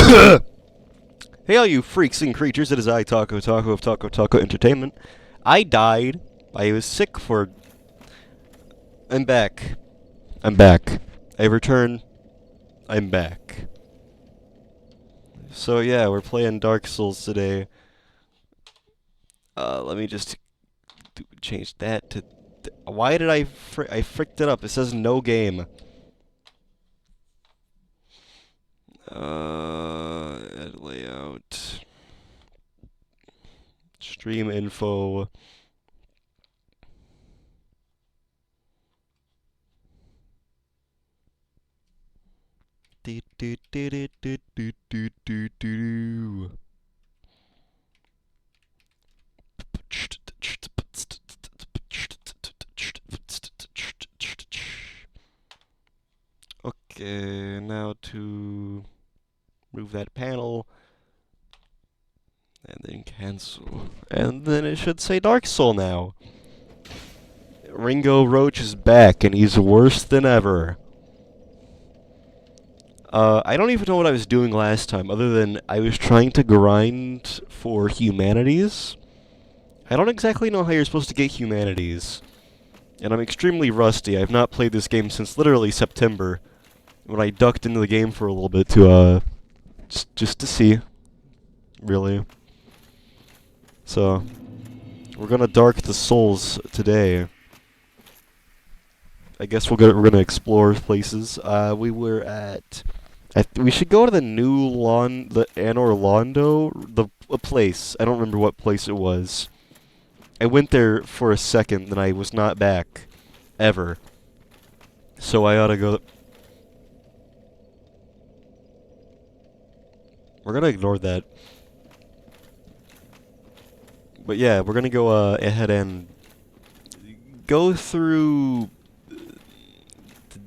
Hey all you freaks and creatures, it is I, Taco of Taco Entertainment. I died. I was sick for... I'm back. I'm back. I return. I'm back. So yeah, we're playing Dark Souls today. Let me just change that to... Why did I fricked it up? It says no game. Add layout. Stream info. Do do do do do do do do do. Okay, now to move that panel, and then cancel. And then it should say Dark Soul now. Ringo Roach is back, and he's worse than ever. I don't even know what I was doing last time, other than I was trying to grind for humanities. I don't exactly know how you're supposed to get humanities. And I'm extremely rusty. I've not played this game since literally September, when I ducked into the game for a little bit to, just to see, really. So, we're gonna Dark the Souls today. I guess we're gonna explore places. We were at... we should go to the new the Anor Londo, a place. I don't remember what place it was. I went there for a second, then I was not back. Ever. So I ought to go... We're gonna ignore that. But yeah, we're gonna go ahead and go through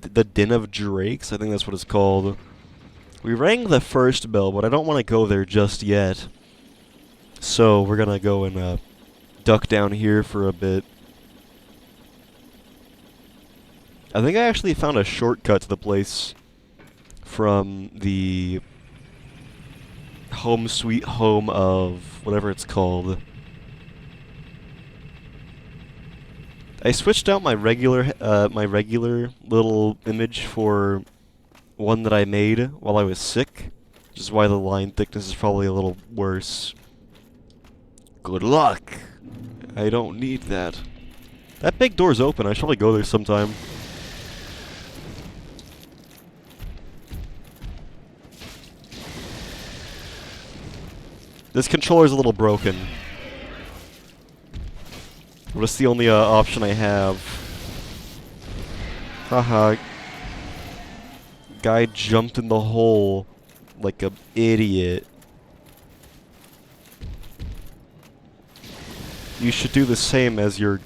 the Den of Drakes, I think that's what it's called. We rang the first bell, but I don't want to go there just yet. So we're gonna go and duck down here for a bit. I think I actually found a shortcut to the place from the home sweet home of whatever it's called. I switched out my regular little image for one that I made while I was sick, which is why the line thickness is probably a little worse. Good luck! I don't need that. That big door's open, I should probably go there sometime. This controller's a little broken. But it's the only option I have. Haha. Guy jumped in the hole like an idiot. You should do the same as your...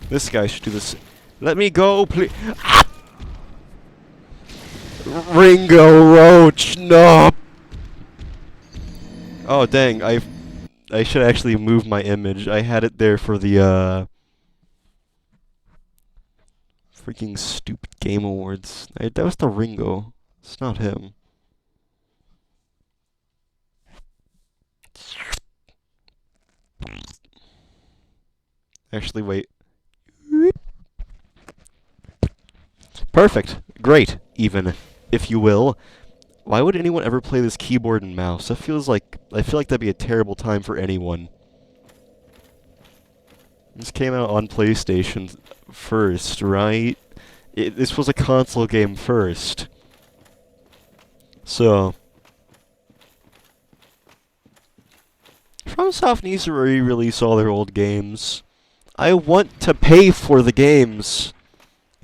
This guy should do this. Let me go, please. Ah! Ringo Roach, no! Oh, dang, I should actually move my image. I had it there for the, freaking stupid Game Awards. That was the Ringo. It's not him. Actually, wait. Perfect. Great, even, if you will. Why would anyone ever play this keyboard and mouse? I feel like that'd be a terrible time for anyone. This came out on PlayStation first, right? This was a console game first. So... FromSoft needs to re-release all their old games. I want to pay for the games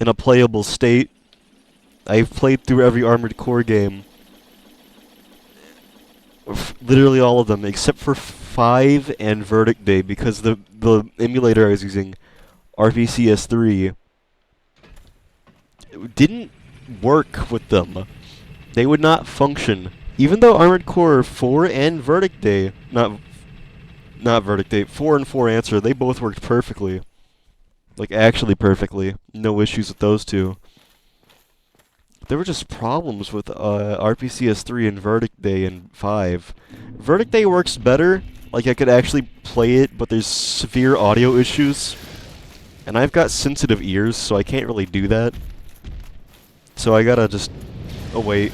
in a playable state. I've played through every Armored Core game. Literally all of them, except for 5 and Verdict Day, because the emulator I was using, RPCS3, didn't work with them. They would not function. Even though Armored Core 4 and Verdict Day, not Verdict Day, 4 and 4 Answer, they both worked perfectly. Like, actually perfectly. No issues with those two. There were just problems with RPCS 3 and Verdict Day and 5. Verdict Day works better, like I could actually play it, but there's severe audio issues. And I've got sensitive ears, so I can't really do that. So I gotta just... Oh, wait.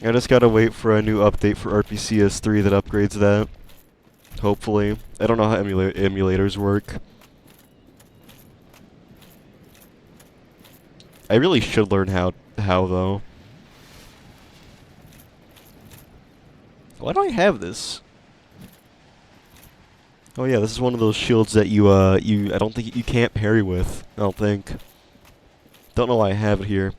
I just gotta wait for a new update for RPCS 3 that upgrades that. Hopefully. I don't know how emulators work. I really should learn how though. Why do I have this? Oh yeah, this is one of those shields that I don't think you can't parry with. I don't think. Don't know why I have it here.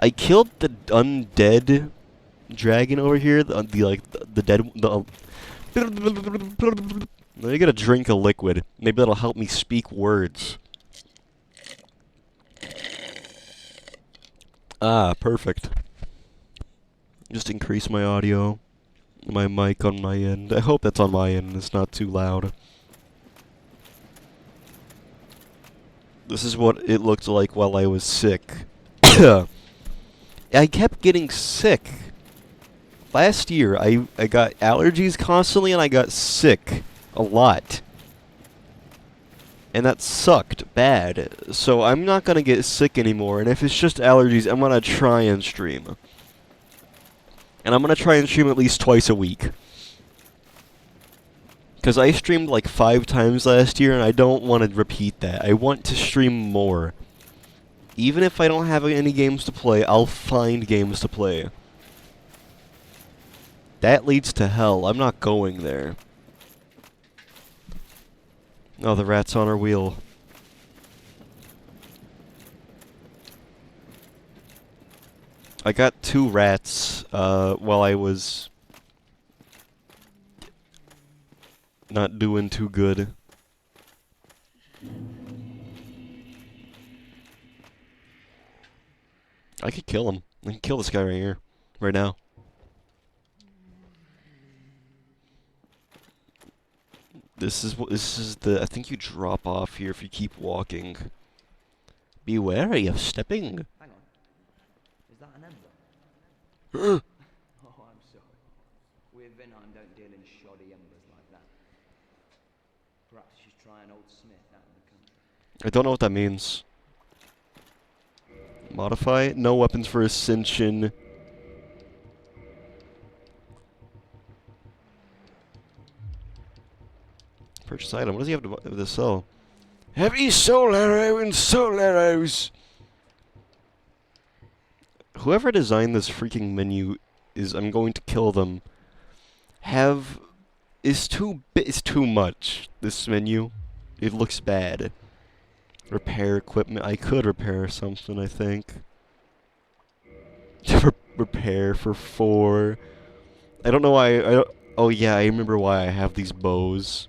I killed the undead dragon over here. The dead. Let me get a drink of liquid. Maybe that'll help me speak words. Ah, perfect. Just increase my audio. My mic on my end. I hope that's on my end. It's not too loud. This is what it looked like while I was sick. I kept getting sick. Last year, I got allergies constantly and I got sick a lot. And that sucked bad. So I'm not gonna get sick anymore, and if it's just allergies, I'm gonna try and stream. And I'm gonna try and stream at least twice a week. Because I streamed like 5 times last year, and I don't want to repeat that. I want to stream more. Even if I don't have any games to play, I'll find games to play. That leads to hell. I'm not going there. Oh, the rat's on our wheel. I got 2 rats while I was not doing too good. I could kill him. I can kill this guy right here. Right now. This is the... I think you drop off here if you keep walking. Be wary of stepping. Hang on. Is that an ember? Oh, I'm sorry. We of Vinheim don't deal in shoddy embers like that. Perhaps she's trying old Smith out in the country. I don't know what that means. Modify? No weapons for Ascension. Purchase item. What does he have to sell? Heavy soul arrow and soul arrows! Whoever designed this freaking menu I'm going to kill them. Is too much, this menu. It looks bad. Repair equipment. I could repair something, I think. Repair for 4. I don't know why oh yeah, I remember why I have these bows.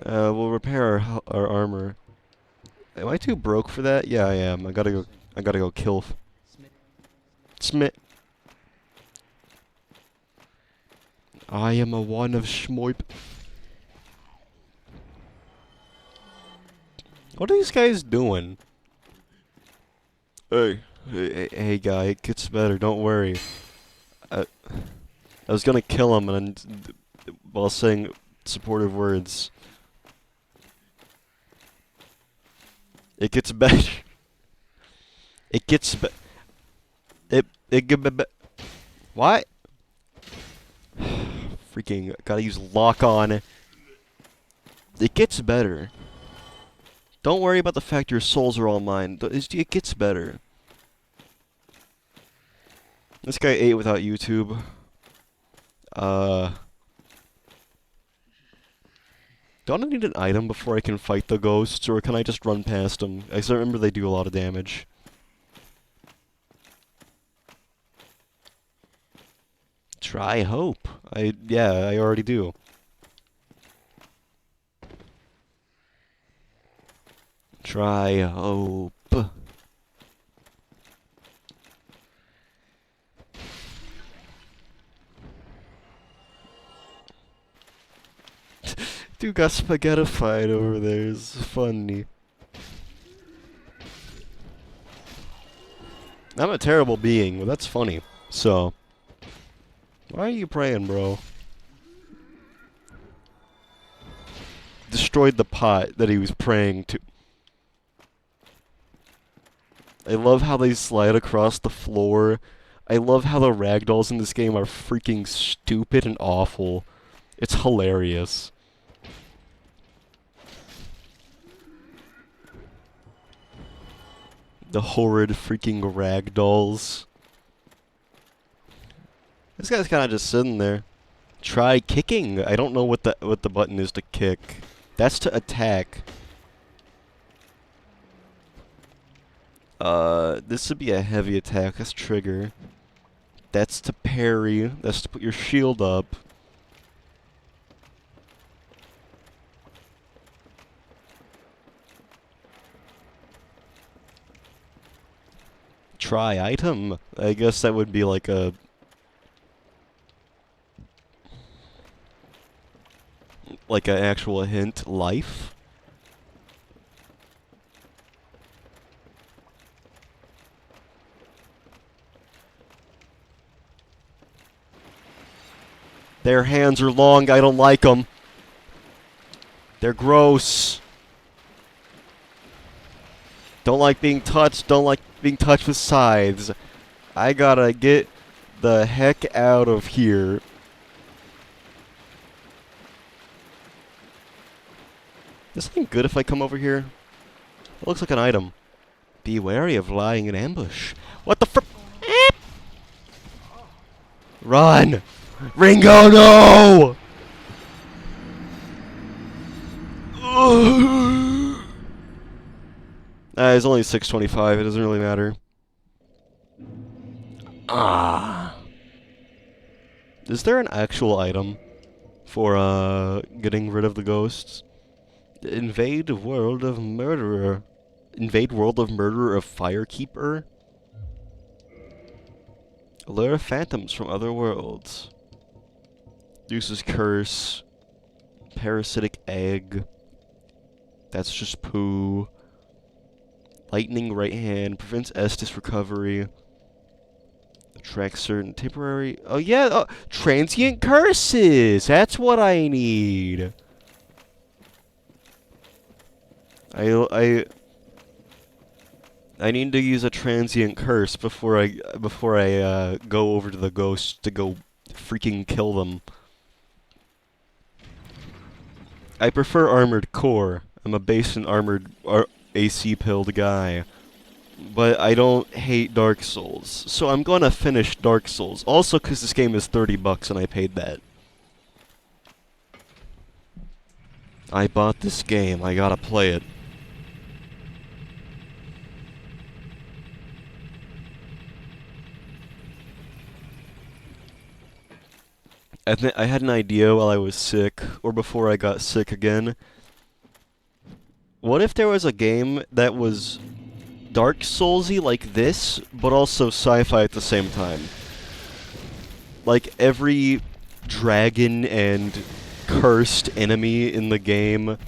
We'll repair our armor. Am I too broke for that? Yeah, I am. I gotta go kill Smith. I am a one of Schmoip. What are these guys doing? Hey guy, it gets better, don't worry. I was gonna kill him while saying supportive words. It gets better. It gets better. It get better. What? Freaking gotta use lock on. It gets better. Don't worry about the fact your souls are all mine. It gets better. This guy ate without YouTube. Don't I need an item before I can fight the ghosts, or can I just run past them? I remember they do a lot of damage. Try hope. Yeah, I already do. Try hope. Dude got spaghettified over there. It's funny. I'm a terrible being, but that's funny. So, why are you praying, bro? Destroyed the pot that he was praying to. I love how they slide across the floor. I love how the ragdolls in this game are freaking stupid and awful. It's hilarious. The horrid freaking ragdolls. This guy's kind of just sitting there. Try kicking. I don't know what the button is to kick. That's to attack. This would be a heavy attack. That's trigger. That's to parry. That's to put your shield up. Try item. I guess that would be like a... like an actual hint. Life? Their hands are long. I don't like them. They're gross. Don't like being touched. Don't like being touched with scythes. I gotta get the heck out of here. This ain't good if I come over here. It looks like an item. Be wary of lying in ambush. What the fr- Run! Ringo, no! It's only 625, it doesn't really matter. Ah. Is there an actual item for, getting rid of the ghosts? Invade world of murderer. Invade world of murderer of firekeeper? Lure phantoms from other worlds. Deuce's curse. Parasitic egg. That's just poo. Lightning right hand. Prevents Estus recovery. Attracts certain temporary... Oh yeah! Transient curses! That's what I need! I need to use a transient curse before I go over to the ghosts to go freaking kill them. I prefer armored core. I'm a base and armored AC pilled guy. But I don't hate Dark Souls. So I'm gonna finish Dark Souls. Also because this game is $30 and I paid that. I bought this game. I gotta play it. I had an idea while I was sick, or before I got sick again. What if there was a game that was Dark Soulsy like this, but also sci-fi at the same time? Like every dragon and cursed enemy in the game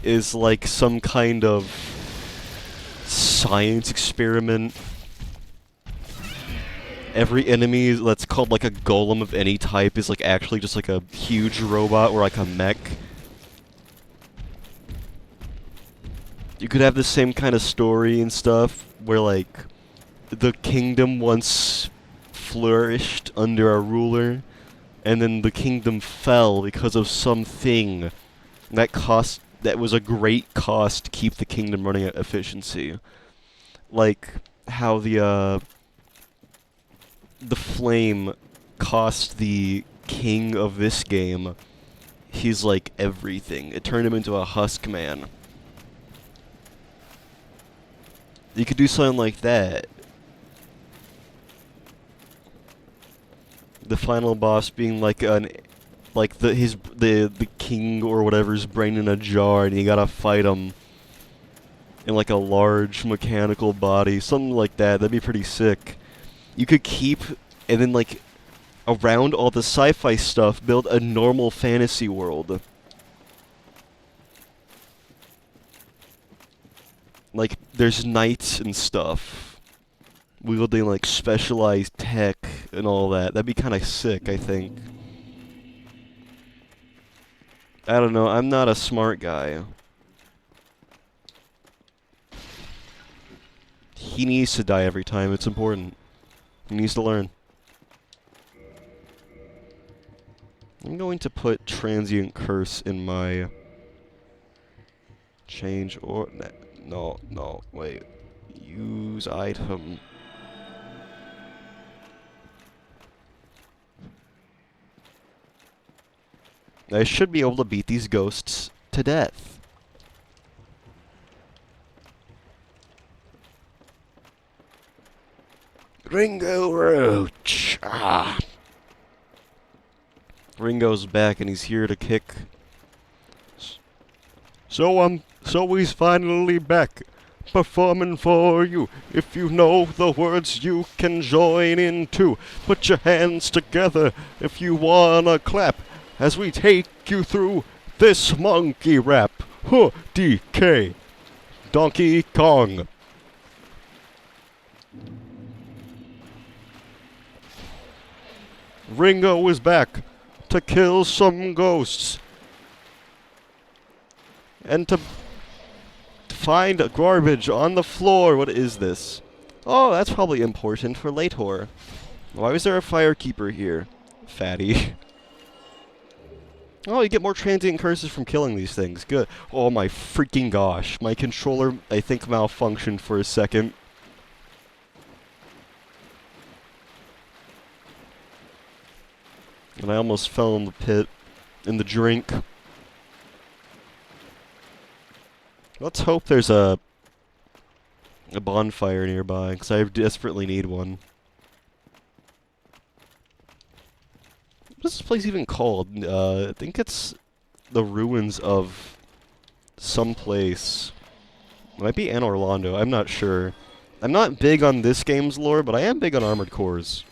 is like some kind of science experiment. Every enemy that's called like a golem of any type is like actually just like a huge robot or like a mech. You could have the same kind of story and stuff where like the kingdom once flourished under a ruler and then the kingdom fell because of something that was a great cost to keep the kingdom running at efficiency. Like how the flame cost the king of this game. He's like everything. It turned him into a husk man. You could do something like that. The final boss being like the king or whatever's brain in a jar, and you gotta fight him in like a large mechanical body, something like that. That'd be pretty sick. You could keep, and then like, around all the sci-fi stuff, build a normal fantasy world. Like, there's knights and stuff. Wielding, like, specialized tech and all that. That'd be kind of sick, I think. I don't know, I'm not a smart guy. He needs to die every time, it's important. He needs to learn. I'm going to put Transient Curse in my... Change or... No, wait. Use item. I should be able to beat these ghosts to death. Ringo Roach! Ah! Ringo's back and he's here to kick. So he's finally back, performing for you. If you know the words, you can join in too. Put your hands together if you wanna clap as we take you through this monkey rap. Huh, DK, Donkey Kong. Ringo is back to kill some ghosts and to find garbage on the floor. What is this? Oh, that's probably important for Lator. Why was there a firekeeper here? Fatty. Oh, you get more transient curses from killing these things. Good. Oh my freaking gosh. My controller, I think, malfunctioned for a second. And I almost fell in the pit. In the drink. Let's hope there's a bonfire nearby, because I desperately need one. What is this place even called? I think it's the ruins of some place. It might be Anne Orlando, I'm not sure. I'm not big on this game's lore, but I am big on Armored Cores.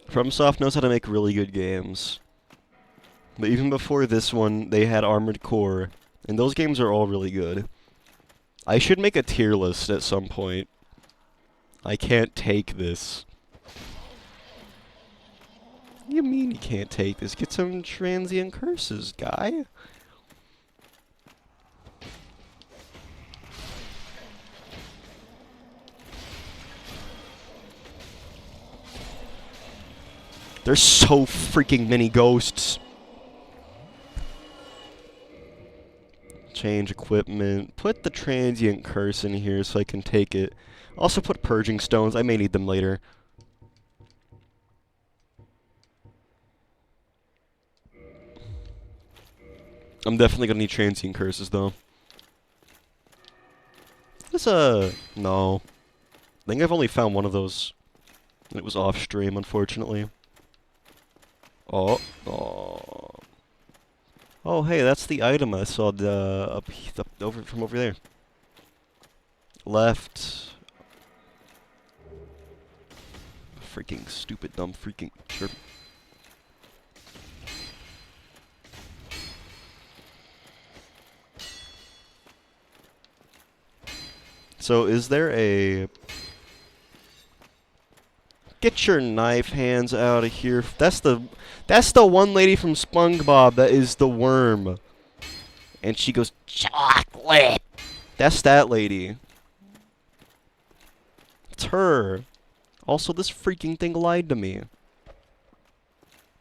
FromSoft knows how to make really good games. But even before this one, they had Armored Core, and those games are all really good. I should make a tier list at some point. I can't take this. What do you mean you can't take this? Get some transient curses, guy. There's so freaking many ghosts. Change equipment. Put the transient curse in here so I can take it. Also put purging stones. I may need them later. I'm definitely gonna need transient curses though. No. I think I've only found one of those. And it was off stream, unfortunately. Oh. Oh, hey, that's the item I saw up over from over there. Left. Freaking stupid, dumb, freaking sure. So, is there a... Get your knife hands out of here. That's the one lady from SpongeBob that is the worm. And she goes, chocolate! That's that lady. It's her. Also, this freaking thing lied to me.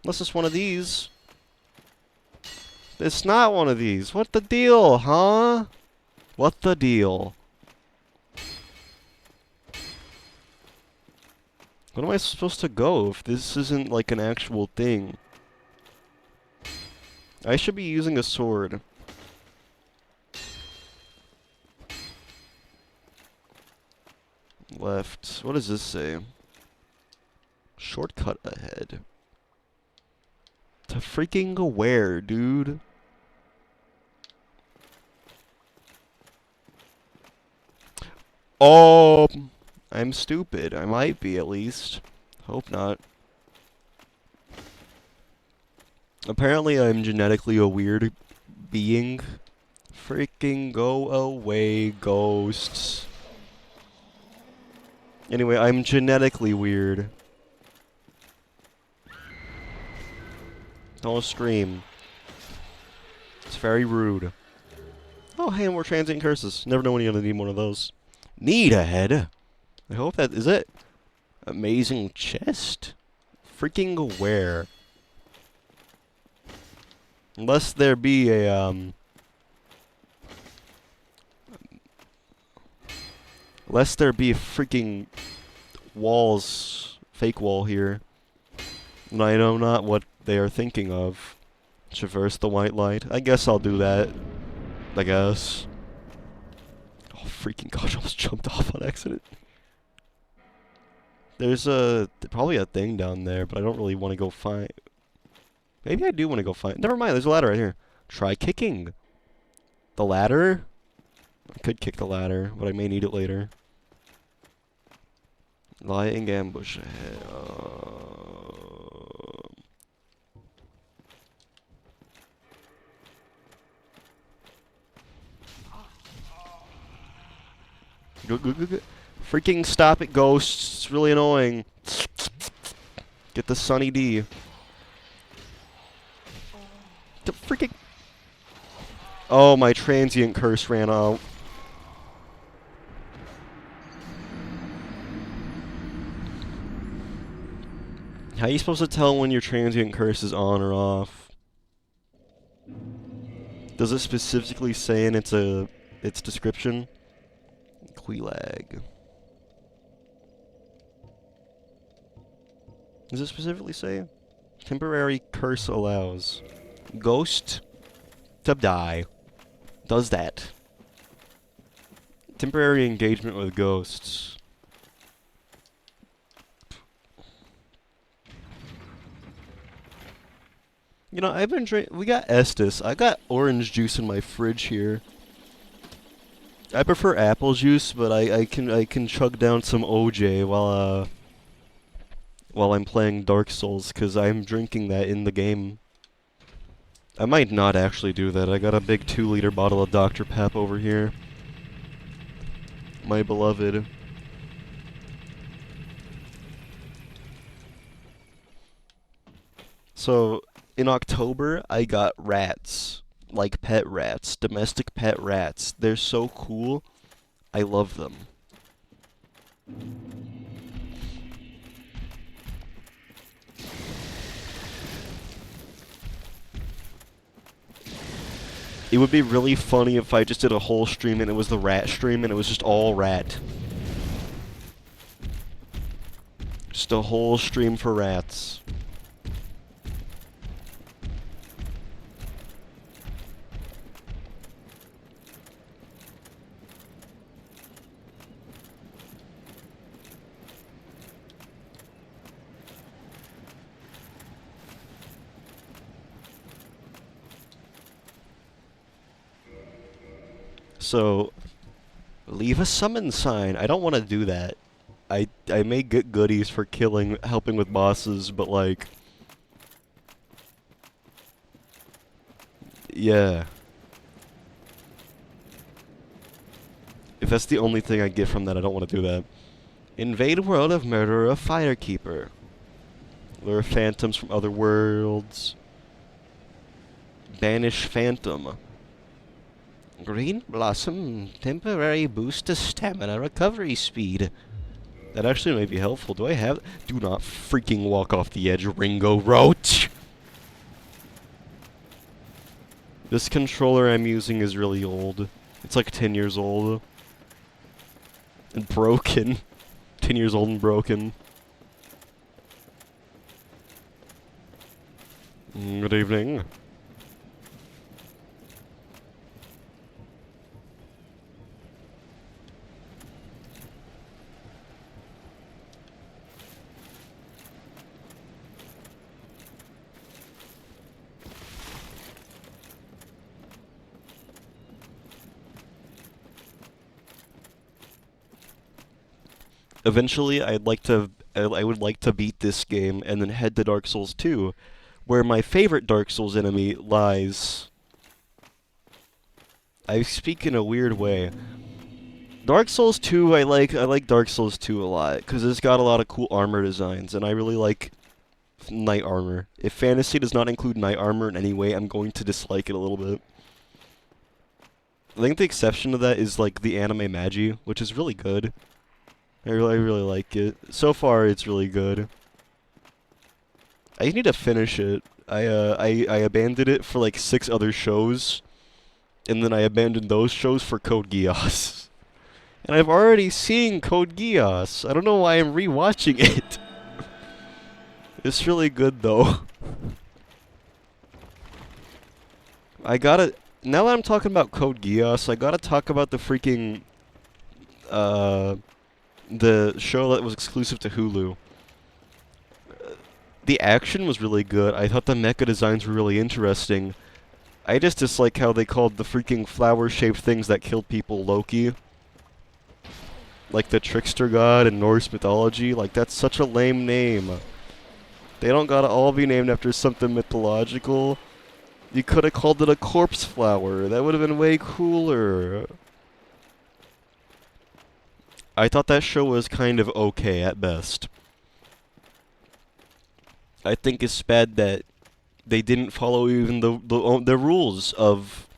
Unless it's one of these. It's not one of these. What the deal, huh? What the deal? What am I supposed to go if this isn't like an actual thing? I should be using a sword. Left. What does this say? Shortcut ahead. To freaking where, dude? Oh, I'm stupid. I might be, at least. Hope not. Apparently, I'm genetically a weird being. Freaking go away, ghosts. Anyway, I'm genetically weird. Don't scream. It's very rude. Oh, hey, more transient curses. Never know when you're gonna need one of those. Need a head. I hope that is it. Amazing chest. Freaking where? Unless there be a Lest there be a freaking walls, fake wall here. And I know not what they are thinking of. Traverse the white light. I guess I'll do that. I guess. Oh, freaking gosh, I almost jumped off on accident. There's probably a thing down there, but I don't really want to go find. Maybe I do want to go find. Never mind, there's a ladder right here. Try kicking. The ladder? I could kick the ladder, but I may need it later. Lying ambush ahead. Go. Freaking stop it, ghosts. It's really annoying. Get the Sunny D. The freaking... Oh, my transient curse ran out. How are you supposed to tell when your transient curse is on or off? Does it specifically say in its description? Queelag. Does it specifically say? Temporary curse allows. Ghost to die. Does that. Temporary engagement with ghosts. You know, I've been drinking. We got Estes. I got orange juice in my fridge here. I prefer apple juice, but I can chug down some OJ while I'm playing Dark Souls, because I'm drinking that in the game. I might not actually do that. I got a big 2-liter bottle of Dr. Pep over here. My beloved. So, in October, I got rats. Like pet rats. Domestic pet rats. They're so cool. I love them. It would be really funny if I just did a whole stream and it was the rat stream and it was just all rat. Just a whole stream for rats. So, leave a summon sign. I don't want to do that. I may get goodies for helping with bosses, but like, yeah. If that's the only thing I get from that, I don't want to do that. Invade world of murderer, firekeeper. Lure phantoms from other worlds. Banish phantom. Green blossom, temporary boost to stamina recovery speed. That actually may be helpful. Do I have... Do not freaking walk off the edge, Ringo Roach! This controller I'm using is really old. It's like 10 years old. And broken. 10 years old and broken. Good evening. Eventually, I would like to beat this game and then head to Dark Souls 2, where my favorite Dark Souls enemy lies. I speak in a weird way. Dark Souls 2, I like Dark Souls 2 a lot, because it's got a lot of cool armor designs, and I really like knight armor. If fantasy does not include knight armor in any way, I'm going to dislike it a little bit. I think the exception to that is, like, the anime Magi, which is really good. I really like it. So far, it's really good. I need to finish it. I abandoned it for, like, 6 other shows, and then I abandoned those shows for Code Geass. And I've already seen Code Geass. I don't know why I'm rewatching it. It's really good, though. I gotta... Now that I'm talking about Code Geass, I gotta talk about the freaking... the show that was exclusive to Hulu. The action was really good. I thought the mecha designs were really interesting. I just dislike how they called the freaking flower-shaped things that killed people Loki. Like the trickster god in Norse mythology. Like, that's such a lame name. They don't gotta all be named after something mythological. You could have called it a corpse flower. That would have been way cooler. I thought that show was kind of okay at best. I think it's bad that they didn't follow even the rules of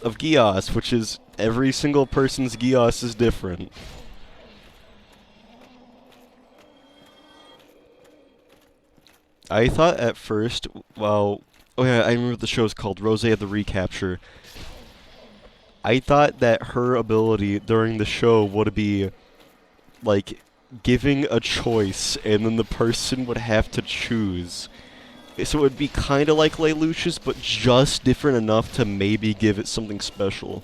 Geass, which is every single person's Geass is different. I thought at first, well, oh yeah, I remember the show's called Rose of the Recapture. I thought that her ability during the show would be, like, giving a choice, and then the person would have to choose. So it would be kind of like Lelouch's, but just different enough to maybe give it something special.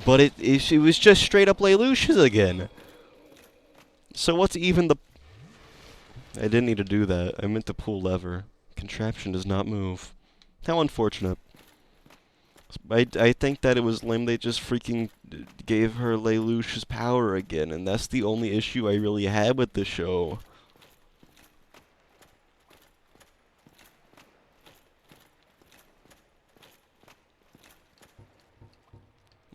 But it was just straight up Lelouch's again. So what's even the... I didn't need to do that. I meant to pull lever. Contraption does not move. How unfortunate. I think that it was lame they just freaking gave her Lelouch's power again, and that's the only issue I really had with the show.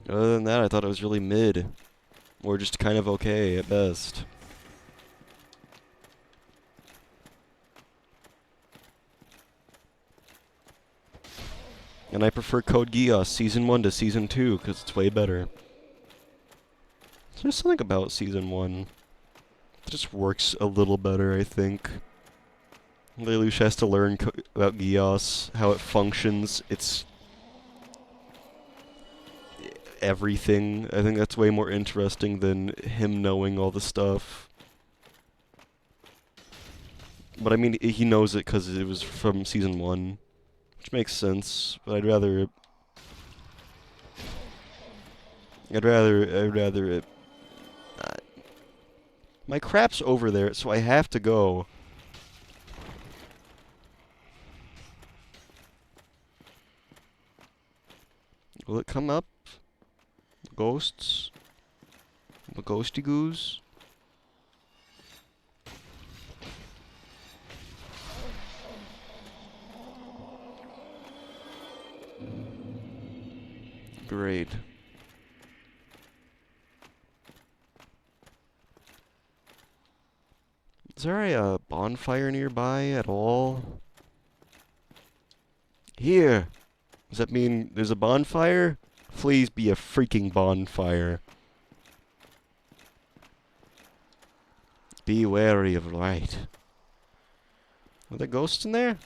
Other than that, I thought it was really mid. Or just kind of okay at best. And I prefer Code Geass Season 1 to Season 2, because it's way better. There's something about Season 1 that just works a little better, I think. Lelouch has to learn about Geass, how it functions, its... everything. I think that's way more interesting than him knowing all the stuff. But I mean, he knows it because it was from Season 1. Which makes sense, but I'd rather it... my crap's over there, so I have to go. Will it come up? Ghosts? The ghosty goos? Great. Is there a bonfire nearby at all? Here! Does that mean there's a bonfire? Please be a freaking bonfire. Be wary of light. Are there ghosts in there?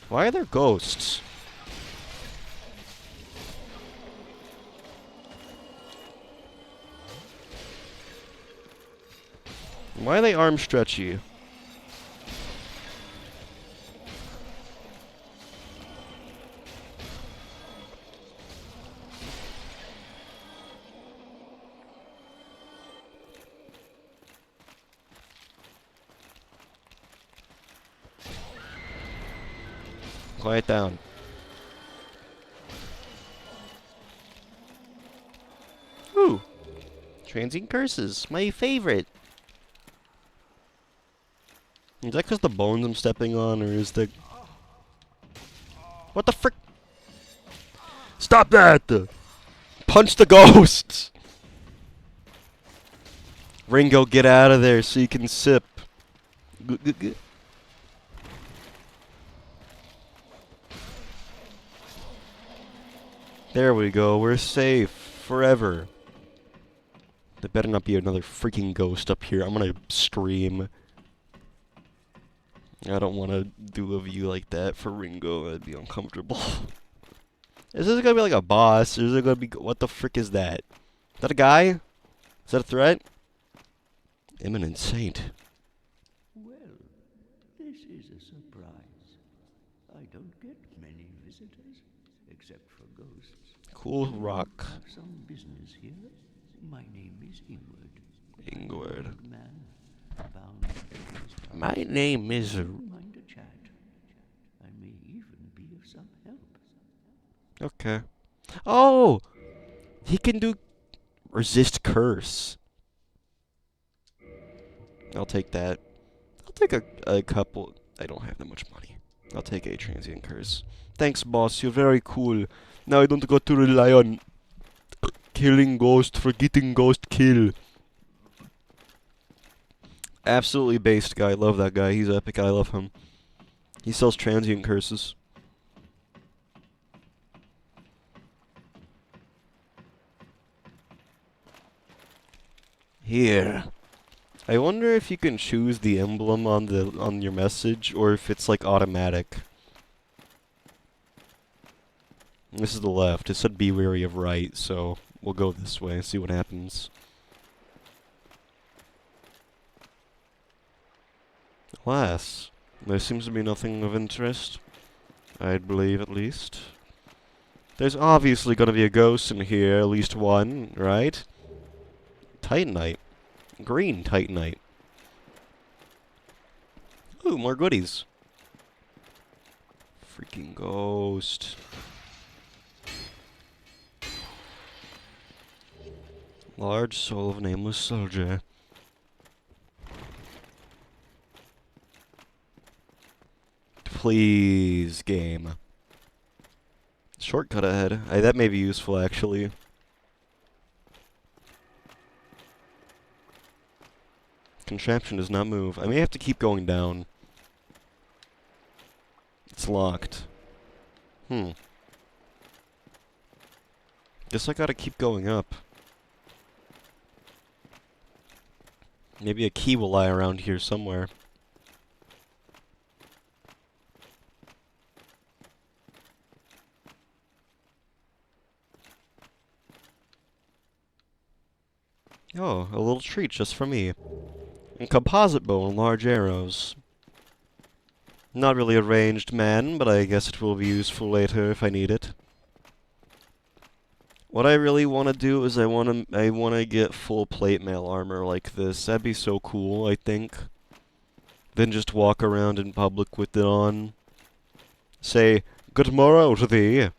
Why are there ghosts? Why are they arm stretchy? Quiet down. Ooh. Transient curses, my favorite. Is that because the bones I'm stepping on, or is the... What the frick? Stop that! Punch the ghosts! Ringo, get out of there so you can sip. There we go, we're safe. Forever. There better not be another freaking ghost up here. I'm gonna scream. I don't want to do a view like that for Ringo. That'd be uncomfortable. Is this gonna be like a boss? Or is it gonna be... What the frick is that? Is that a guy? Is that a threat? Imminent Saint. Well, this is a surprise. I don't get many visitors, except for ghosts. Cool rock. I have some business here. My name is Ingward. Ingward. Man, bound to My name is... mind a chat. I may even be of some help. Okay. Oh! He can do... Resist curse. I'll take that. I'll take a couple... I don't have that much money. I'll take a transient curse. Thanks, boss. You're very cool. Now I don't got to rely on... killing ghost, forgetting ghost kill. Absolutely based guy. Love that guy. He's epic. I love him. He sells transient curses. Here. I wonder if you can choose the emblem on your message, or if it's like automatic. This is the left. It said be wary of right, so we'll go this way and see what happens. Alas, there seems to be nothing of interest. I'd believe, at least. There's obviously gonna be a ghost in here, at least one, right? Titanite. Green Titanite. Ooh, more goodies. Freaking ghost. Large soul of nameless soldier. Please, game. Shortcut ahead. That may be useful, actually. Contraption does not move. I may have to keep going down. It's locked. Guess I gotta keep going up. Maybe a key will lie around here somewhere. Oh, a little treat just for me. And composite bow and large arrows. Not really a ranged man, but I guess it will be useful later if I need it. What I really want to do is I want to get full plate mail armor like this. That'd be so cool, I think. Then just walk around in public with it on. Say, good morrow to thee.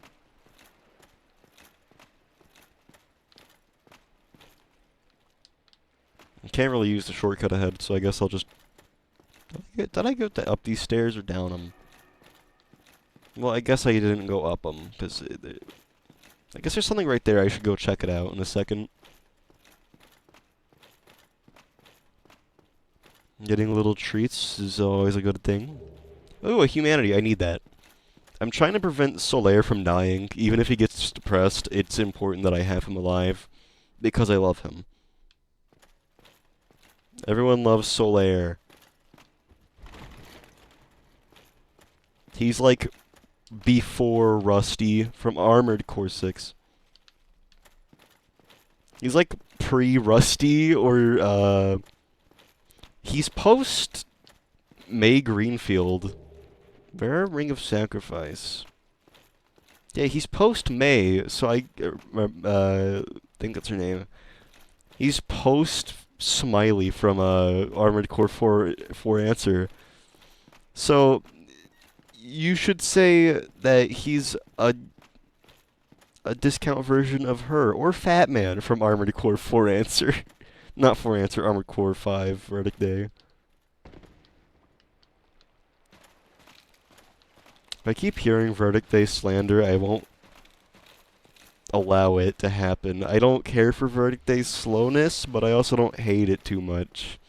I can't really use the shortcut ahead, so I guess I'll just... Did I go up these stairs or down them? Well, I guess I didn't go up them, because... I guess there's something right there. I should go check it out in a second. Getting little treats is always a good thing. Oh, a humanity. I need that. I'm trying to prevent Solaire from dying. Even if he gets depressed, it's important that I have him alive. Because I love him. Everyone loves Solaire. He's like before Rusty from Armored Core 6. He's like pre-Rusty, or he's post May Greenfield. Where? Ring of Sacrifice. Yeah, he's post May, so I think that's her name. He's post Smiley from Armored Core 4 Answer. So you should say that he's a discount version of her, or Fat Man from Armored Core 4 Answer. Not 4 answer, Armored Core 5, Verdict Day. If I keep hearing Verdict Day slander, I won't allow it to happen. I don't care for Verdict Day's slowness, but I also don't hate it too much.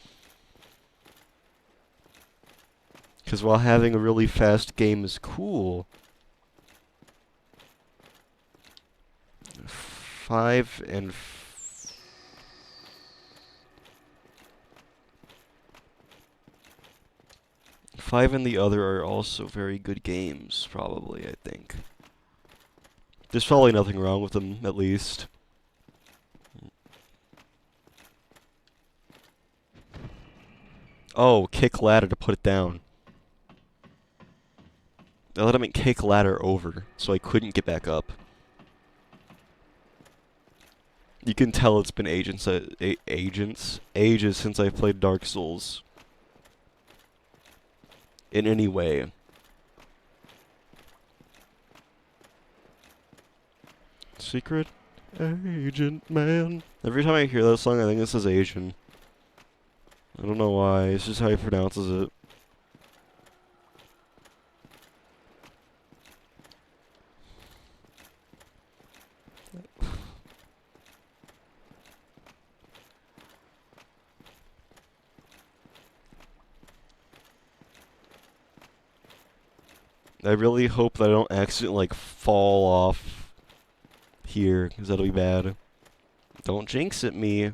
Because while having a really fast game is cool, 5 and 5 and the other are also very good games, probably, I think. There's probably nothing wrong with them, at least. Oh, kick ladder to put it down. I let him kick ladder over, so I couldn't get back up. You can tell it's been ages since I've played Dark Souls. In any way. Secret Agent Man. Every time I hear that song, I think this is Asian. I don't know why, it's just how he pronounces it. I really hope that I don't accidentally, like, fall off here, because that'll be bad. Don't jinx it me.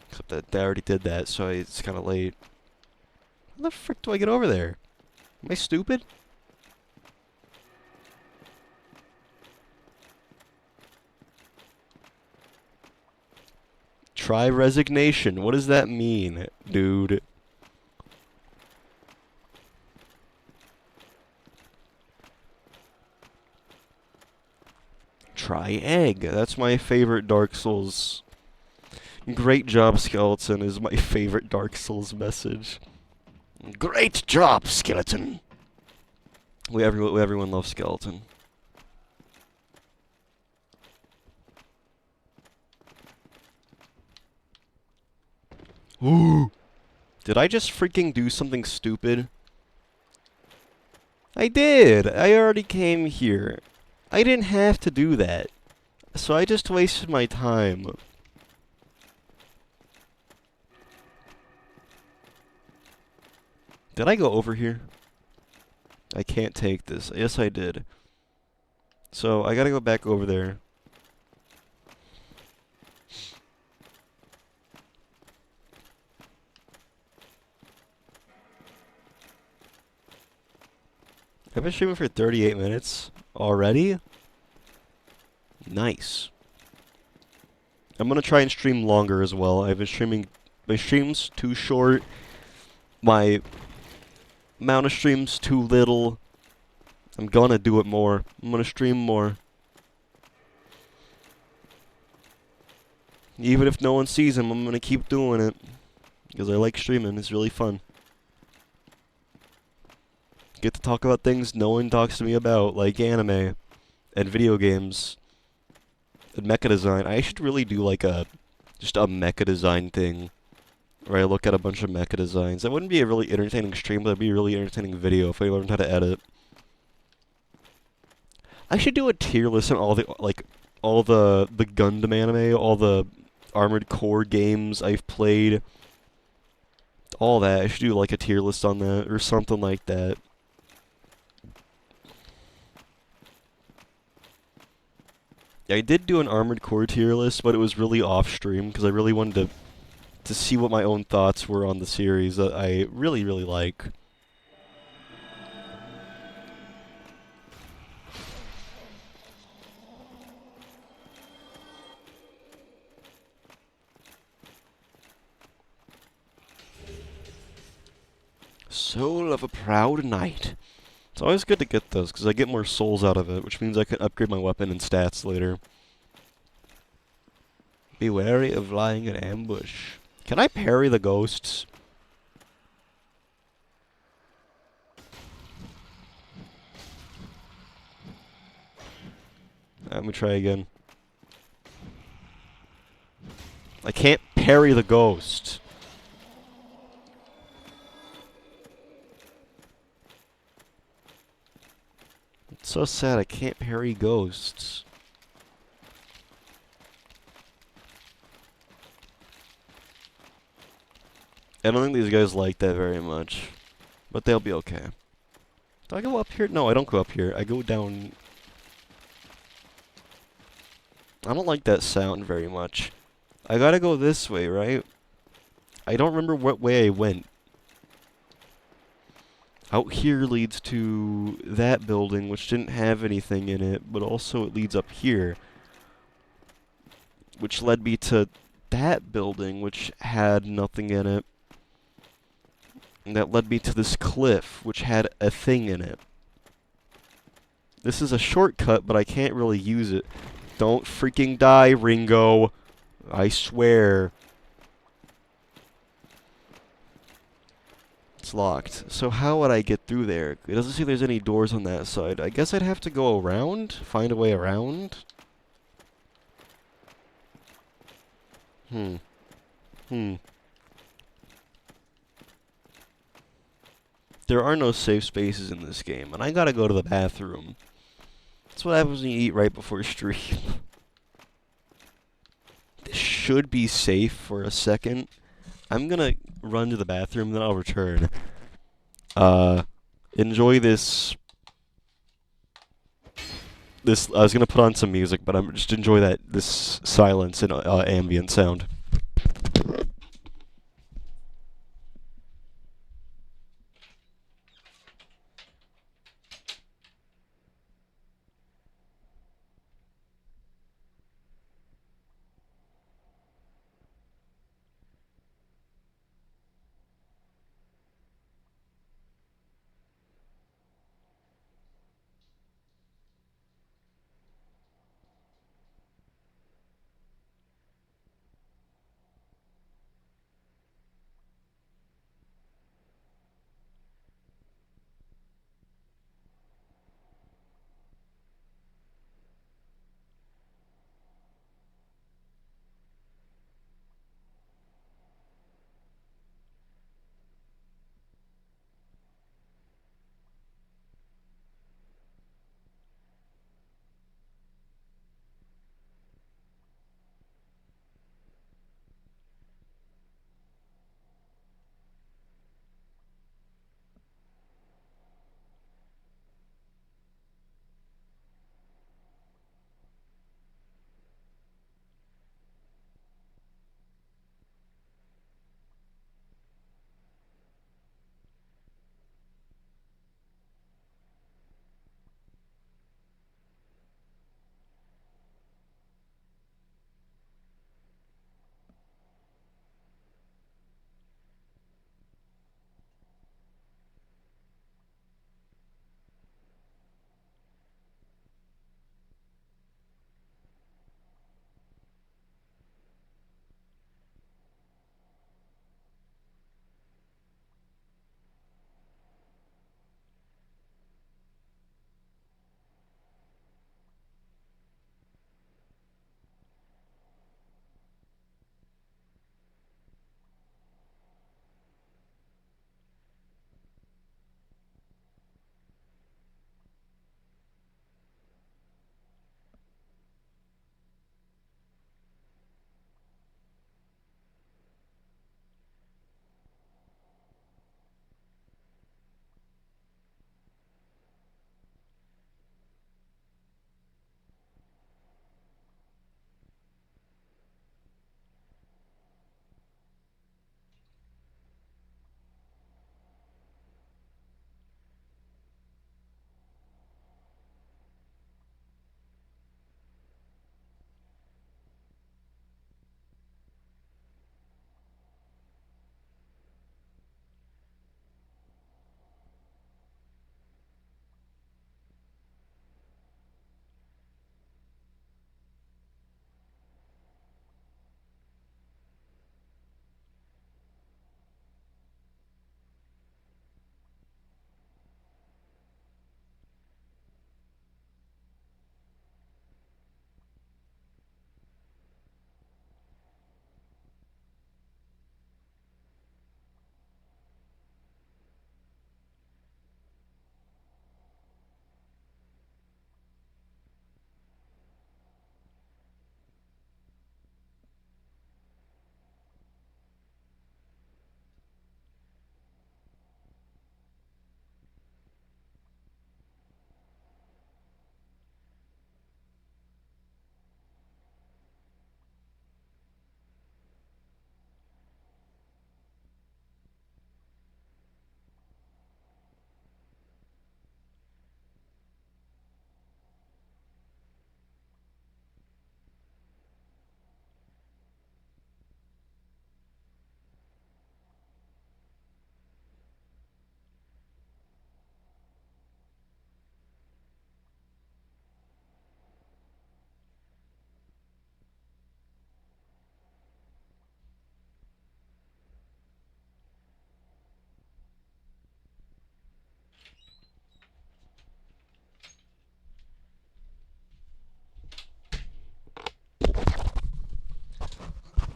Except that I already did that, so it's kind of late. How the frick do I get over there? Am I stupid? Try resignation. What does that mean, dude? Try egg. That's my favorite Dark Souls. Great job, Skeleton, is my favorite Dark Souls message. Great job, Skeleton. Everyone loves Skeleton. Ooh. Did I just freaking do something stupid? I did! I already came here. I didn't have to do that. So I just wasted my time. Did I go over here? I can't take this. Yes, I did. So I gotta go back over there. I've been streaming for 38 minutes already? Nice. I'm gonna try and stream longer as well. I've been streaming... My stream's too short. My amount of stream's too little. I'm gonna do it more. I'm gonna stream more. Even if no one sees him, I'm gonna keep doing it. Because I like streaming. It's really fun. Get to talk about things no one talks to me about, like anime and video games and mecha design. I should really do like just a mecha design thing where I look at a bunch of mecha designs. That wouldn't be a really entertaining stream, but it'd be a really entertaining video if I learned how to edit. I should do a tier list on all the the Gundam anime, all the Armored Core games I've played. All that. I should do like a tier list on that or something like that. I did do an Armored Core tier list, but it was really off-stream, because I really wanted to see what my own thoughts were on the series that I really, really like. Soul of a Proud Knight. It's always good to get those, because I get more souls out of it, which means I can upgrade my weapon and stats later. Be wary of lying in ambush. Can I parry the ghosts? Let me try again. I can't parry the ghost. It's so sad I can't parry ghosts. I don't think these guys like that very much. But they'll be okay. Do I go up here? No, I don't go up here. I go down. I don't like that sound very much. I gotta go this way, right? I don't remember what way I went. Out here leads to that building, which didn't have anything in it, but also it leads up here, which led me to that building, which had nothing in it. And that led me to this cliff, which had a thing in it. This is a shortcut, but I can't really use it. Don't freaking die, Ringo. I swear. It's locked. So how would I get through there? It doesn't seem there's any doors on that side. I guess I'd have to go around? Find a way around? Hmm. There are no safe spaces in this game, and I gotta go to the bathroom. That's what happens when you eat right before stream. This should be safe for a second. I'm gonna run to the bathroom, then I'll return. Enjoy this. I was gonna put on some music, but I'm just enjoy this silence and ambient sound.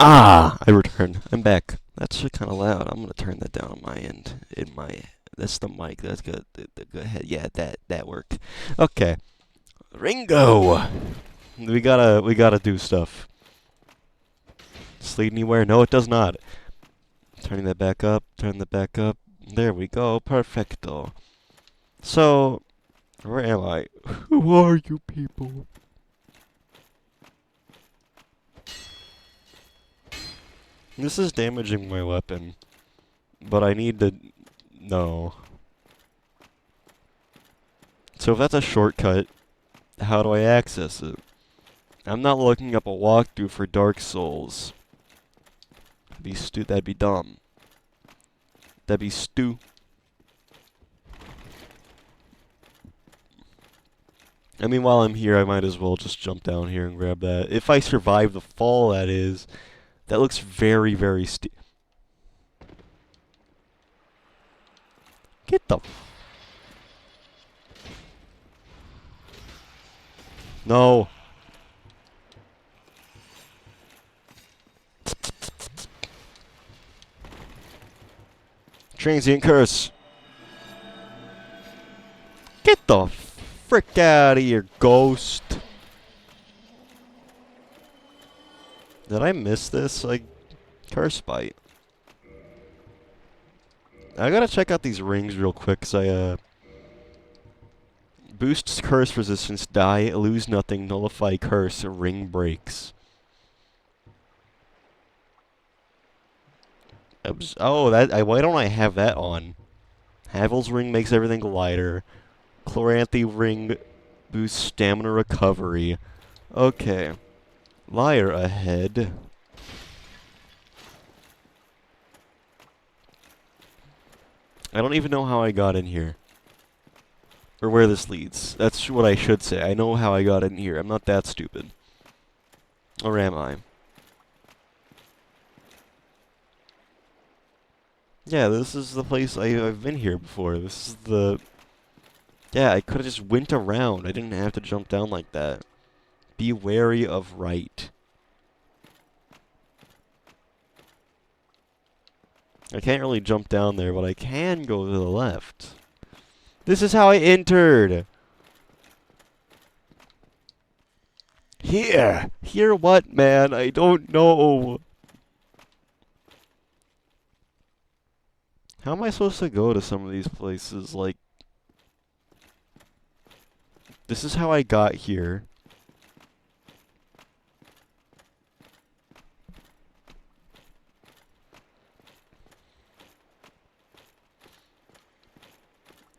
Ah! I returned. I'm back. That's kind of loud. I'm gonna turn that down on my end. That's the mic. That's good. Go ahead. Yeah, that worked. Okay. Ringo! We gotta do stuff. Does this lead anywhere? No, it does not. Turning that back up. Turn that back up. There we go. Perfecto. So, where am I? Who are you people? This is damaging my weapon. But I need to... No. So if that's a shortcut, how do I access it? I'm not looking up a walkthrough for Dark Souls. That'd be dumb. That'd be stu. I mean, while I'm here, I might as well just jump down here and grab that. If I survive the fall, that is. That looks very, very steep. Get the... No. Transient curse. Get the frick out of here, ghost. Did I miss this? Like, curse bite. I gotta check out these rings real quick, cause boosts curse resistance, die, lose nothing, nullify curse, ring breaks. Oh, why don't I have that on? Havel's ring makes everything lighter. Chloranthe ring boosts stamina recovery. Okay. Liar ahead. I don't even know how I got in here. Or where this leads. That's what I should say. I know how I got in here. I'm not that stupid. Or am I? Yeah, this is the place I've been here before. This is the... Yeah, I could have just went around. I didn't have to jump down like that. Be wary of right. I can't really jump down there, but I can go to the left. This is how I entered! Here! Here what, man? I don't know. How am I supposed to go to some of these places? Like... This is how I got here.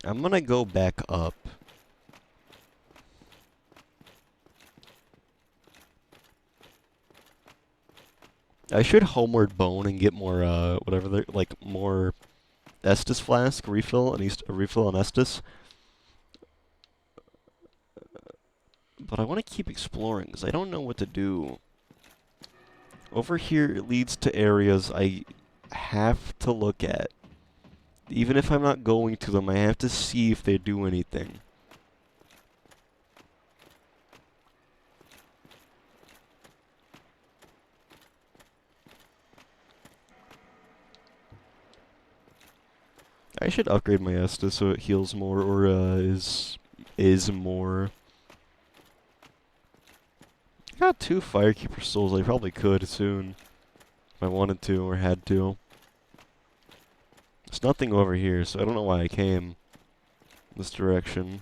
I'm gonna go back up. I should homeward bone and get more, whatever they're, like, more Estus flask refill, a refill on Estus. But I want to keep exploring, because I don't know what to do. Over here, it leads to areas I have to look at. Even if I'm not going to them, I have to see if they do anything. I should upgrade my Estus so it heals more, or is more. I got 2 Firekeeper souls. I probably could soon, if I wanted to or had to. There's nothing over here, so I don't know why I came this direction.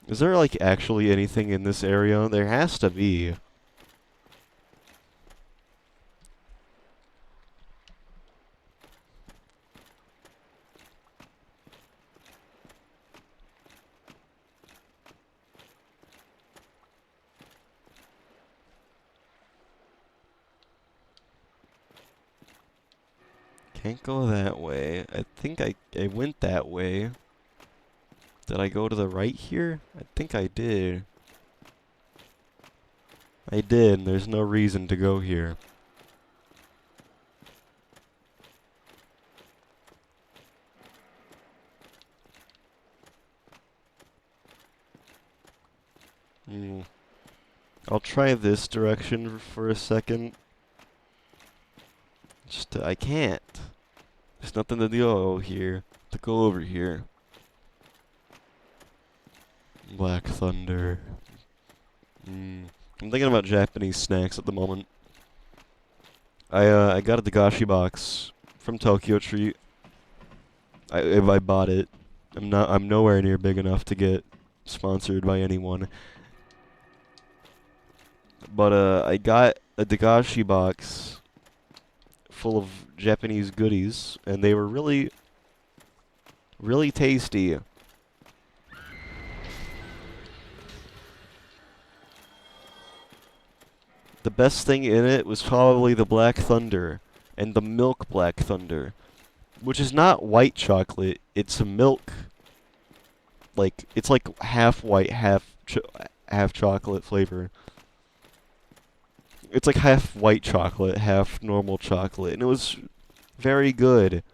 Is there, like, actually anything in this area? There has to be. Can't go that way. I think I went that way. Did I go to the right here? I think I did. I did, and there's no reason to go here. I'll try this direction for a second. Just, I can't. There's nothing to do here. To go over here. Black Thunder. I'm thinking about Japanese snacks at the moment. I got a Dagashi box from Tokyo Treat. I bought it. I'm nowhere near big enough to get sponsored by anyone. But I got a Dagashi box full of Japanese goodies, and they were really, really tasty. The best thing in it was probably the Black Thunder and the Milk Black Thunder, which is not white chocolate. It's a milk. Like it's like half white, half chocolate flavor. It's like half white chocolate, half normal chocolate, and it was very good.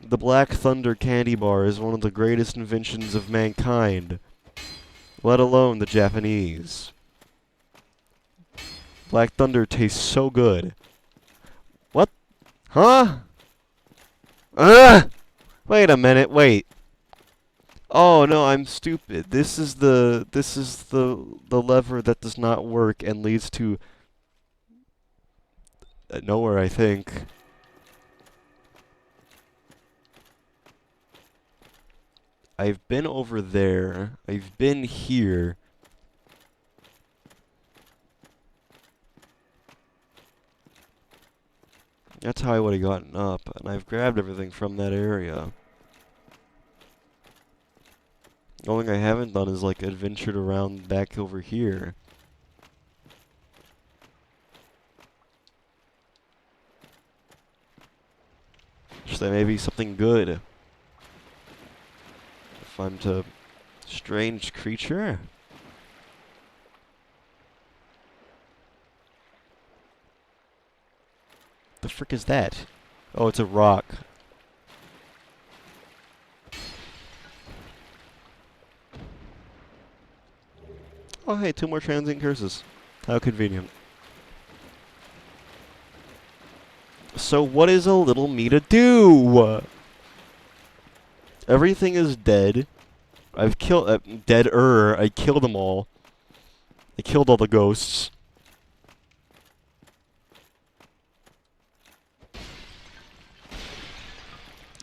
The Black Thunder candy bar is one of the greatest inventions of mankind, let alone the Japanese. Black Thunder tastes so good. What? Huh? Wait a minute, wait. Oh no, I'm stupid. This is the lever that does not work and leads to nowhere, I think. I've been over there. I've been here. That's how I would have gotten up, and I've grabbed everything from that area. The only thing I haven't done is, like, adventured around back over here. So that may be something good. If I'm to strange creature. The frick is that? Oh, it's a rock. Oh, hey, 2 more transient curses. How convenient. So what is a little me to do? Everything is dead. I've killed... dead-er. I killed them all. I killed all the ghosts.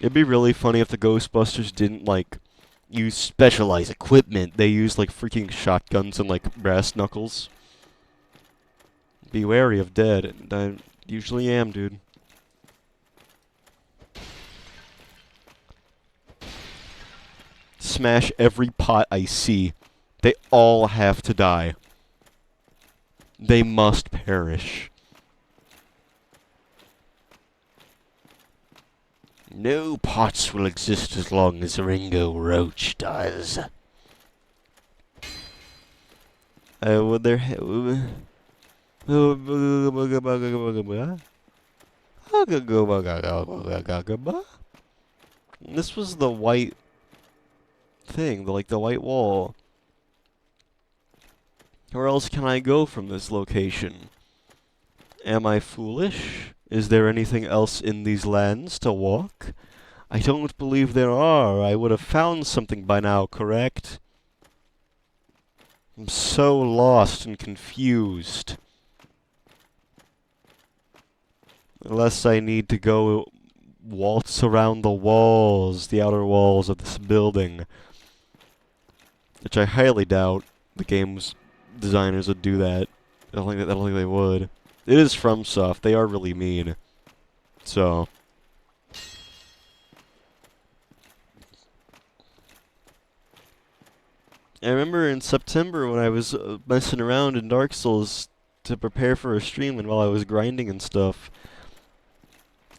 It'd be really funny if the Ghostbusters didn't, like, use specialized equipment. They used, like, freaking shotguns and, like, brass knuckles. Be wary of dead. And I usually am, dude. Smash every pot I see. They all have to die. They must perish. No pots will exist as long as Ringo Roach does. Would there... This was the white thing, like the white wall. Where else can I go from this location? Am I foolish? Is there anything else in these lands to walk? I don't believe there are. I would have found something by now, correct? I'm so lost and confused. Unless I need to go waltz around the walls, the outer walls of this building. Which I highly doubt the game's designers would do that. I don't think they would. It is FromSoft. They are really mean. So. I remember in September when I was messing around in Dark Souls to prepare for a stream, and while I was grinding and stuff,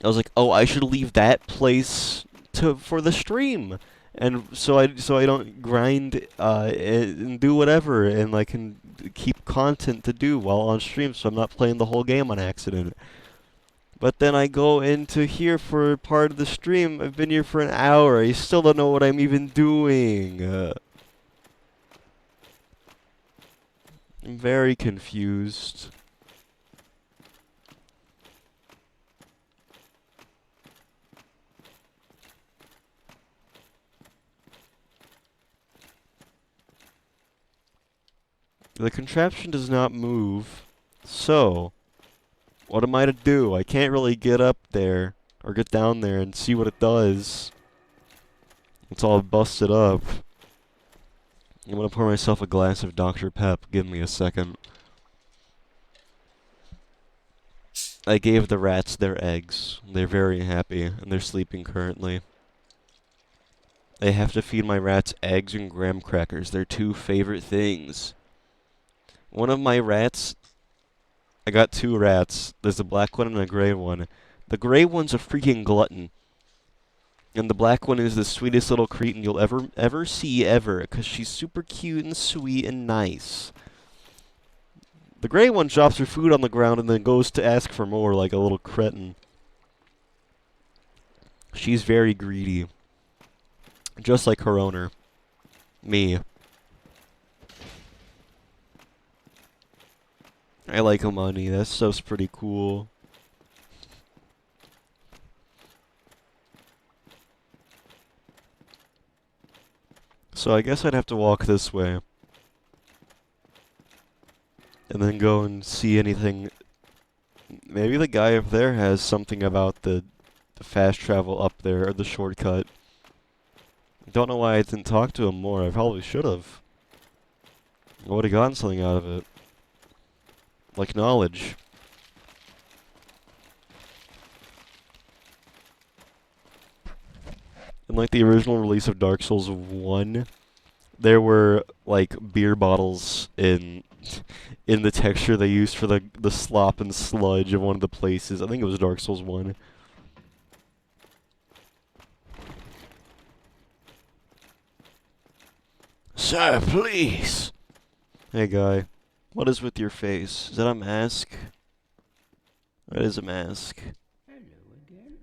I was like, oh, I should leave that place for the stream. And so I don't grind and do whatever, and I can keep content to do while on stream, so I'm not playing the whole game on accident. But then I go into here for part of the stream. I've been here for an hour. I still don't know what I'm even doing. I'm very confused. The contraption does not move. So, what am I to do? I can't really get up there or get down there and see what it does. It's all busted up. I'm gonna pour myself a glass of Dr. Pep. Give me a second. I gave the rats their eggs. They're very happy, and they're sleeping currently. I have to feed my rats eggs and graham crackers. They're two favorite things. One of my rats, I got two rats. There's a black one and a gray one. The gray one's a freaking glutton. And the black one is the sweetest little cretin you'll ever see ever, because she's super cute and sweet and nice. The gray one drops her food on the ground and then goes to ask for more like a little cretin. She's very greedy. Just like her owner. Me. I like money. That stuff's pretty cool. So I guess I'd have to walk this way. And then go and see anything. Maybe the guy up there has something about the fast travel up there, or the shortcut. Don't know why I didn't talk to him more. I probably should have. I would have gotten something out of it. Like knowledge. In like the original release of Dark Souls 1, there were like beer bottles in the texture they used for the slop and sludge of one of the places. I think it was Dark Souls 1. Sir, please! Hey, guy. What is with your face? Is that a mask? That is a mask. Hello again.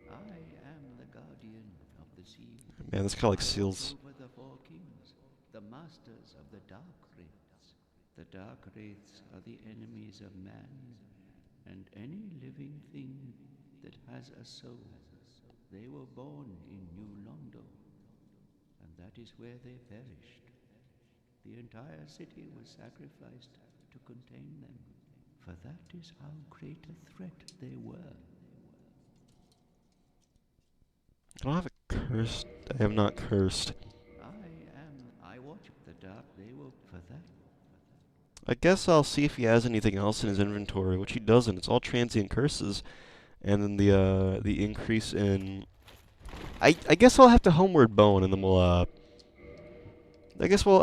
I am the guardian of the sea. Man, that's kind of like seals. Over the four kings, the masters of the dark wraiths. The dark wraiths are the enemies of man, and any living thing that has a soul. They were born in New Londo, and that is where they perished. The entire city was sacrificed to contain them, for that is how great a threat they were. I don't have a cursed. I have not cursed. I watch the dark, they were for that. I guess I'll see if he has anything else in his inventory, which he doesn't. It's all transient curses. And then the increase in... I guess I'll have to homeward bone, and then we'll, I guess we'll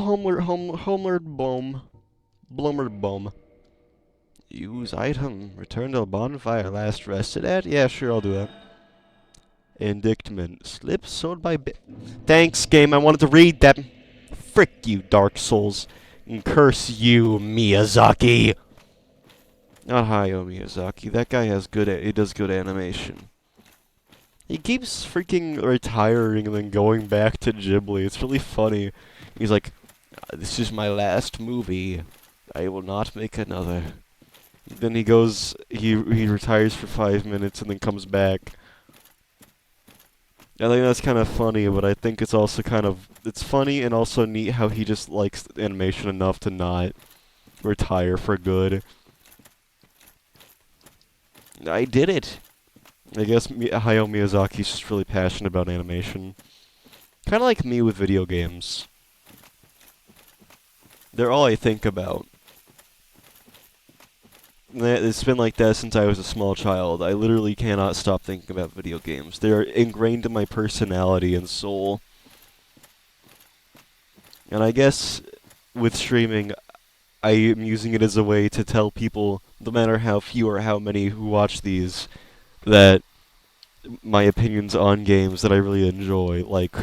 homeward bone. Blummered bone. Use item. Return to the bonfire last rested at? Yeah, sure, I'll do that. Indictment. Slip sold by Thanks, game. I wanted to read that. Frick you, Dark Souls. And curse you, Miyazaki. Not Hayao Miyazaki. That guy has he does good animation. He keeps freaking retiring and then going back to Ghibli. It's really funny. He's like, this is my last movie. I will not make another. Then he goes, he retires for 5 minutes and then comes back. I think that's kind of funny, but I think it's also it's funny and also neat how he just likes animation enough to not retire for good. I did it! I guess Hayao Miyazaki's just really passionate about animation. Kind of like me with video games. They're all I think about. It's been like that since I was a small child. I literally cannot stop thinking about video games. They're ingrained in my personality and soul. And I guess with streaming, I am using it as a way to tell people, no matter how few or how many who watch these, that my opinions on games that I really enjoy, like,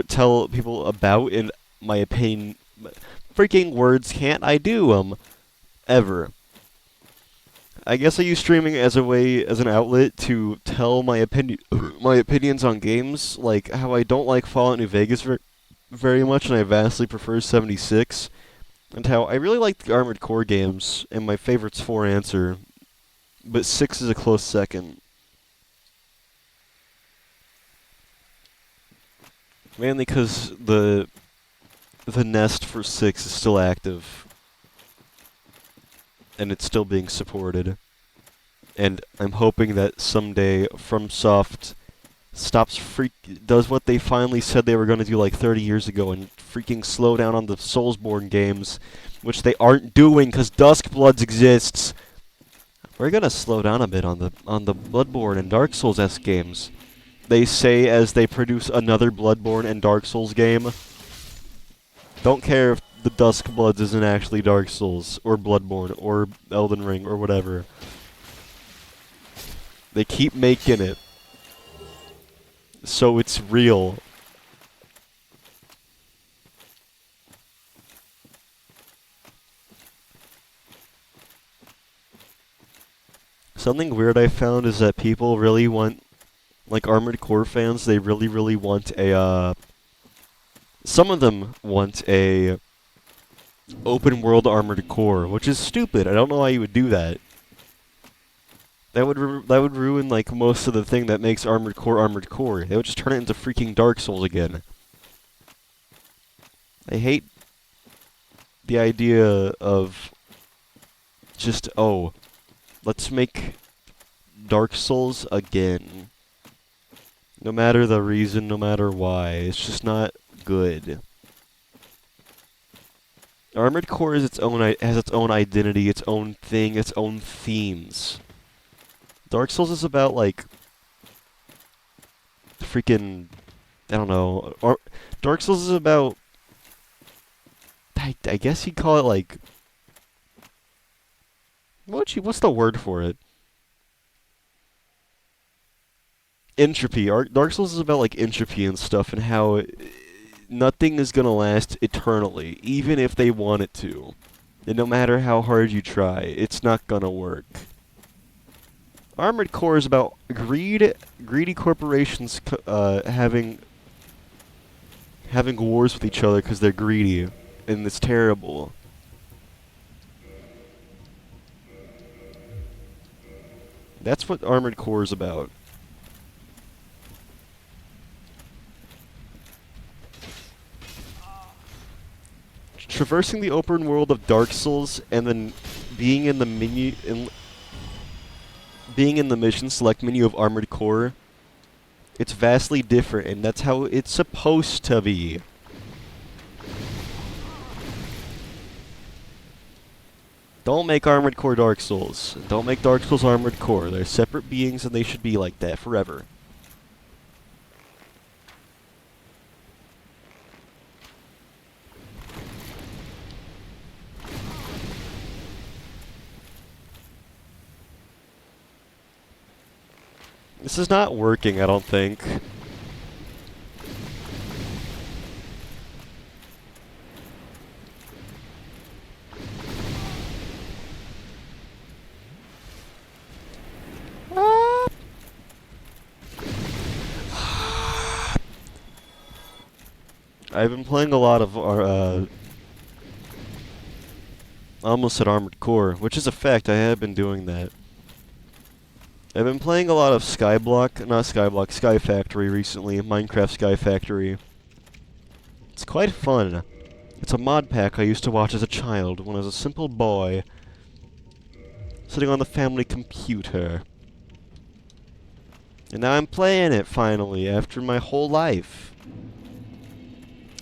tell people about in my opinion. Freaking words can't I do 'em ever. I guess I use streaming as a way, as an outlet to tell my opinions on games, like how I don't like Fallout New Vegas very much, and I vastly prefer 76. And how I really like the Armored Core games, and my favorite's 4 Answer, but 6 is a close second. Mainly because the nest for 6 is still active, and it's still being supported. And I'm hoping that someday FromSoft does what they finally said they were going to do like 30 years ago and freaking slow down on the Soulsborne games, which they aren't doing because Duskbloods exists. We're going to slow down a bit on the Bloodborne and Dark Souls-esque games. They say as they produce another Bloodborne and Dark Souls game. Don't care if the Duskbloods isn't actually Dark Souls or Bloodborne or Elden Ring or whatever. They keep making it. So it's real. Something weird I found is that people really want, like Armored Core fans, they really want a, some of them want a open world Armored Core, which is stupid. I don't know why you would do that. That would ruin like most of the thing that makes Armored Core Armored Core. They would just turn it into freaking Dark Souls again. I hate the idea of just, oh, let's make Dark Souls again. No matter the reason, no matter why, it's just not good. Armored Core is has its own identity, its own thing, its own themes. Dark Souls is about, like, freaking, I don't know. Dark Souls is about, I guess you'd call it, like, what's the word for it? Entropy. Dark Souls is about, like, entropy and stuff, and how nothing is gonna last eternally, even if they want it to. And no matter how hard you try, it's not gonna work. Armored Core is about greedy corporations having wars with each other because they're greedy, and it's terrible. That's what Armored Core is about. Traversing the open world of Dark Souls and then being in the mission select menu of Armored Core, it's vastly different, and that's how it's supposed to be. Don't make Armored Core Dark Souls. Don't make Dark Souls Armored Core. They're separate beings, and they should be like that forever. This is not working, I don't think. I've been playing a lot of I almost said Armored Core, which is a fact. I have been doing that. I've been playing a lot of Sky Factory recently, Minecraft Sky Factory. It's quite fun. It's a mod pack I used to watch as a child when I was a simple boy, sitting on the family computer. And now I'm playing it finally, after my whole life.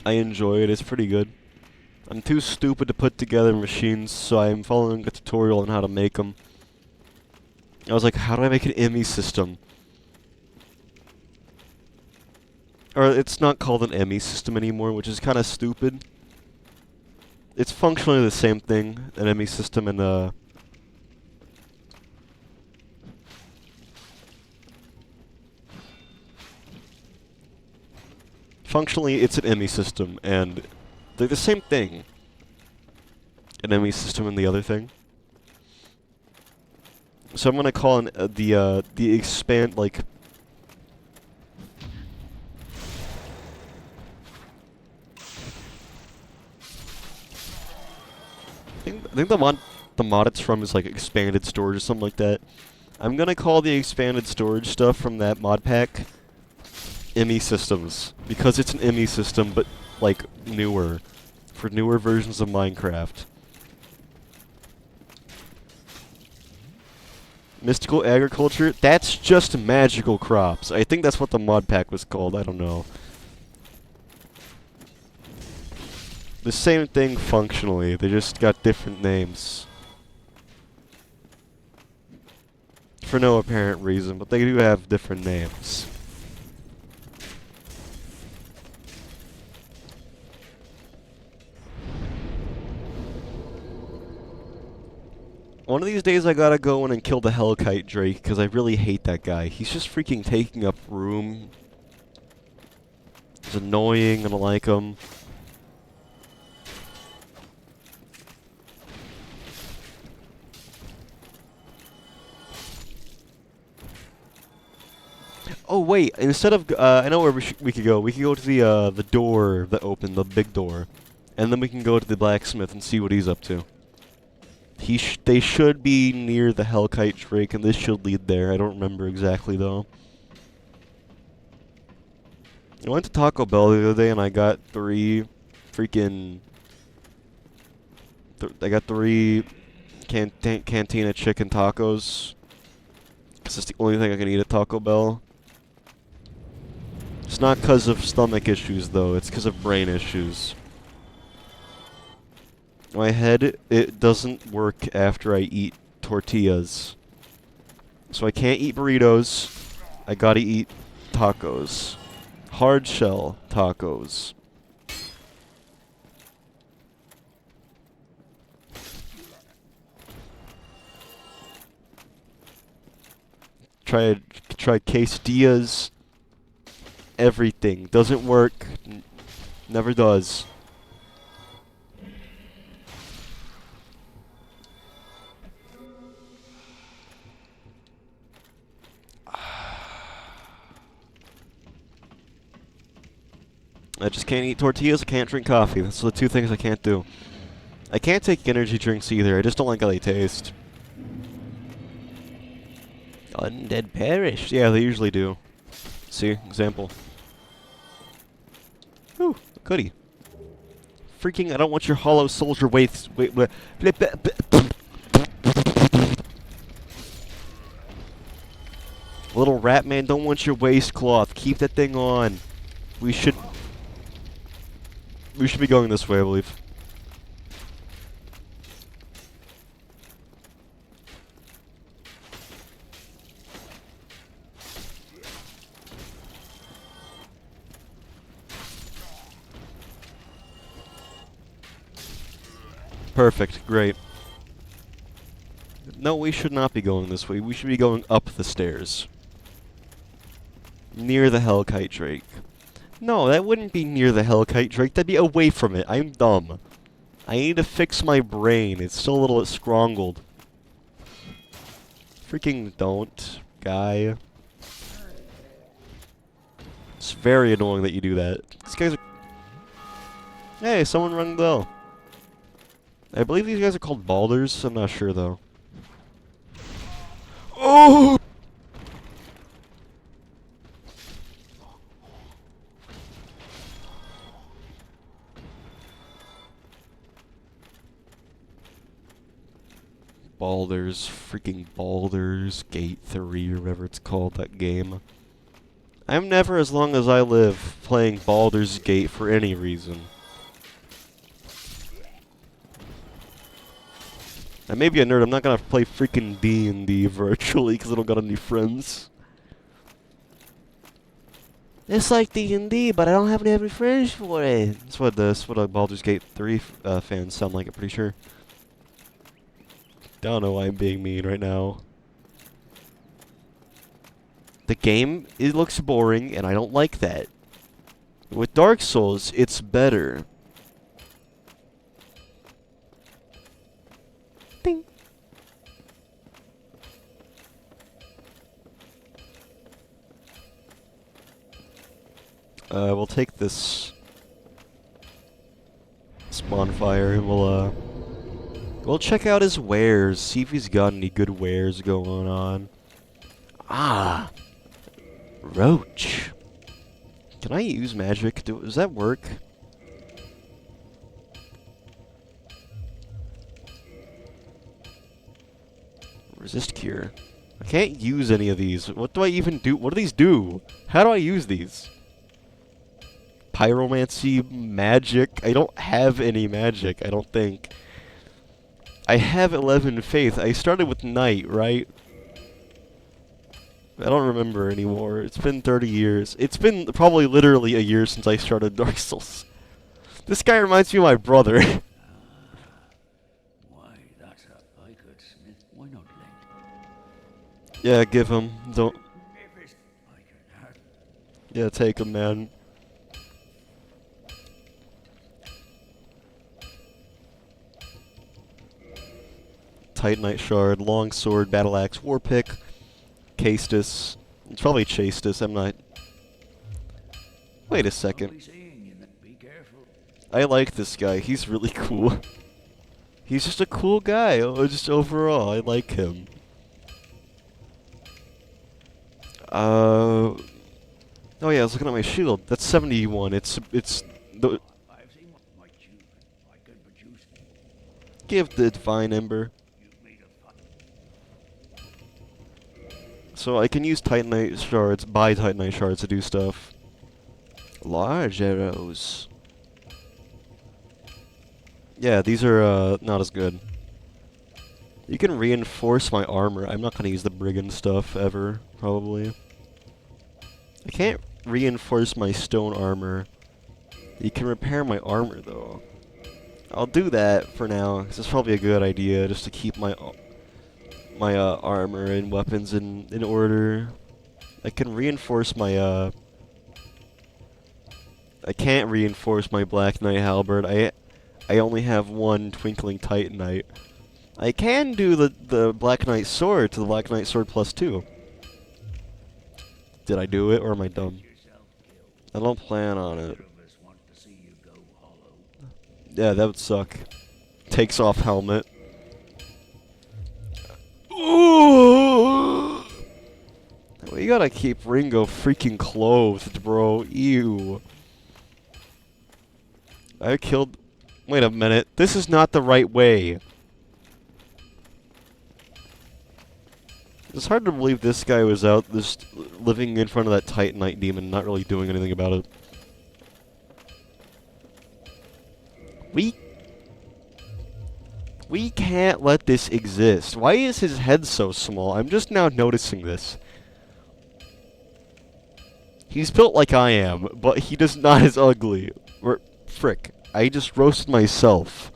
I enjoy it, it's pretty good. I'm too stupid to put together machines, so I'm following a tutorial on how to make them. I was like, how do I make an ME system? Or it's not called an ME system anymore, which is kind of stupid. It's functionally the same thing, an ME system, and functionally it's an ME system, and they're the same thing. An ME system and the other thing. So I'm gonna call the expand, like, I think the mod it's from is like expanded storage or something like that. I'm gonna call the expanded storage stuff from that mod pack IMI systems, because it's an IMI system, but like newer, for newer versions of Minecraft. Mystical agriculture, that's just magical crops. I think that's what the mod pack was called, I don't know. The same thing functionally, they just got different names. For no apparent reason, but they do have different names. One of these days I gotta go in and kill the Hellkite Drake, because I really hate that guy. He's just freaking taking up room. He's annoying, I don't like him. Oh wait, instead of I know where we could go. We could go to the door that opened, the big door, and then we can go to the blacksmith and see what he's up to. They should be near the Hellkite Drake, and this should lead there. I don't remember exactly though. I went to Taco Bell the other day and I got three freaking. I got three Cantina chicken tacos. Cause it's the only thing I can eat at Taco Bell. It's not because of stomach issues, though. It's because of brain issues. My head, it doesn't work after I eat tortillas. So I can't eat burritos. I gotta eat tacos. Hard shell tacos. Tried quesadillas. Everything. Doesn't work. Never does. I just can't eat tortillas, I can't drink coffee. That's the two things I can't do. I can't take energy drinks either, I just don't like how they taste. Undead perish. Yeah, they usually do. See? Example. Ooh, a goodie. Freaking, I don't want your hollow soldier waste. Wait. Little rat man, don't want your waistcloth. Keep that thing on. We should be going this way, I believe. Perfect, great. No, we should not be going this way. We should be going up the stairs. Near the Hellkite Drake. No, that wouldn't be near the Hellkite Drake. That'd be away from it. I'm dumb. I need to fix my brain. It's still a little scrongled. Freaking don't, guy. It's very annoying that you do that. These guys are... Hey, someone rang the bell. I believe these guys are called balders. I'm not sure, though. Oh! Baldur's, freaking Baldur's Gate 3, or whatever it's called, that game. I'm never, as long as I live, playing Baldur's Gate for any reason. I may be a nerd, I'm not gonna play freaking D&D virtually, because I don't got any friends. It's like D&D, but I don't have any friends for it. That's what a Baldur's Gate 3 fans sound like, I'm pretty sure. Don't know why I'm being mean right now. The game, it looks boring, and I don't like that. With Dark Souls, it's better. Ding. We'll take this bonfire, and we'll, We'll check out his wares, see if he's got any good wares going on. Ah! Roach. Can I use magic? Does that work? Resist cure. I can't use any of these. What do I even do? What do these do? How do I use these? Pyromancy, magic. I don't have any magic, I don't think. I have 11 faith. I started with night, right? I don't remember anymore. It's been 30 years. It's been probably literally a year since I started Dark Souls. This guy reminds me of my brother. Why, that's a good smith. Why not lend? Yeah, give him. Don't. If it's I can have. Yeah, take him, man. Titanite shard, long sword, battle axe, war pick, Castus. It's probably Chastus. I'm not. Wait a second. Be careful. I like this guy. He's really cool. He's just a cool guy. Just overall, I like him. Oh yeah, I was looking at my shield. That's 71. It's the. I've seen what my tube I can produce. Give the divine ember. You made a fun. So I can use Titanite shards, buy Titanite shards to do stuff. Large arrows. Yeah, these are not as good. You can reinforce my armor. I'm not gonna use the brigand stuff ever, probably. I can't reinforce my stone armor. You can repair my armor though. I'll do that for now, 'cause it's probably a good idea just to keep my armor and weapons in order. I can reinforce my I can't reinforce my Black Knight halberd. I only have one Twinkling Titanite. I can do the Black Knight sword to the Black Knight sword +2. Did I do it or am I dumb? I don't plan on it. Yeah, that would suck. Takes off helmet. Ooh! We gotta keep Ringo freaking clothed, bro. Ew. I killed... Wait a minute. This is not the right way. It's hard to believe this guy was out just living in front of that Titanite demon, not really doing anything about it. We can't let this exist. Why is his head so small? I'm just now noticing this. He's built like I am, but he does not as ugly. Frick. I just roasted myself.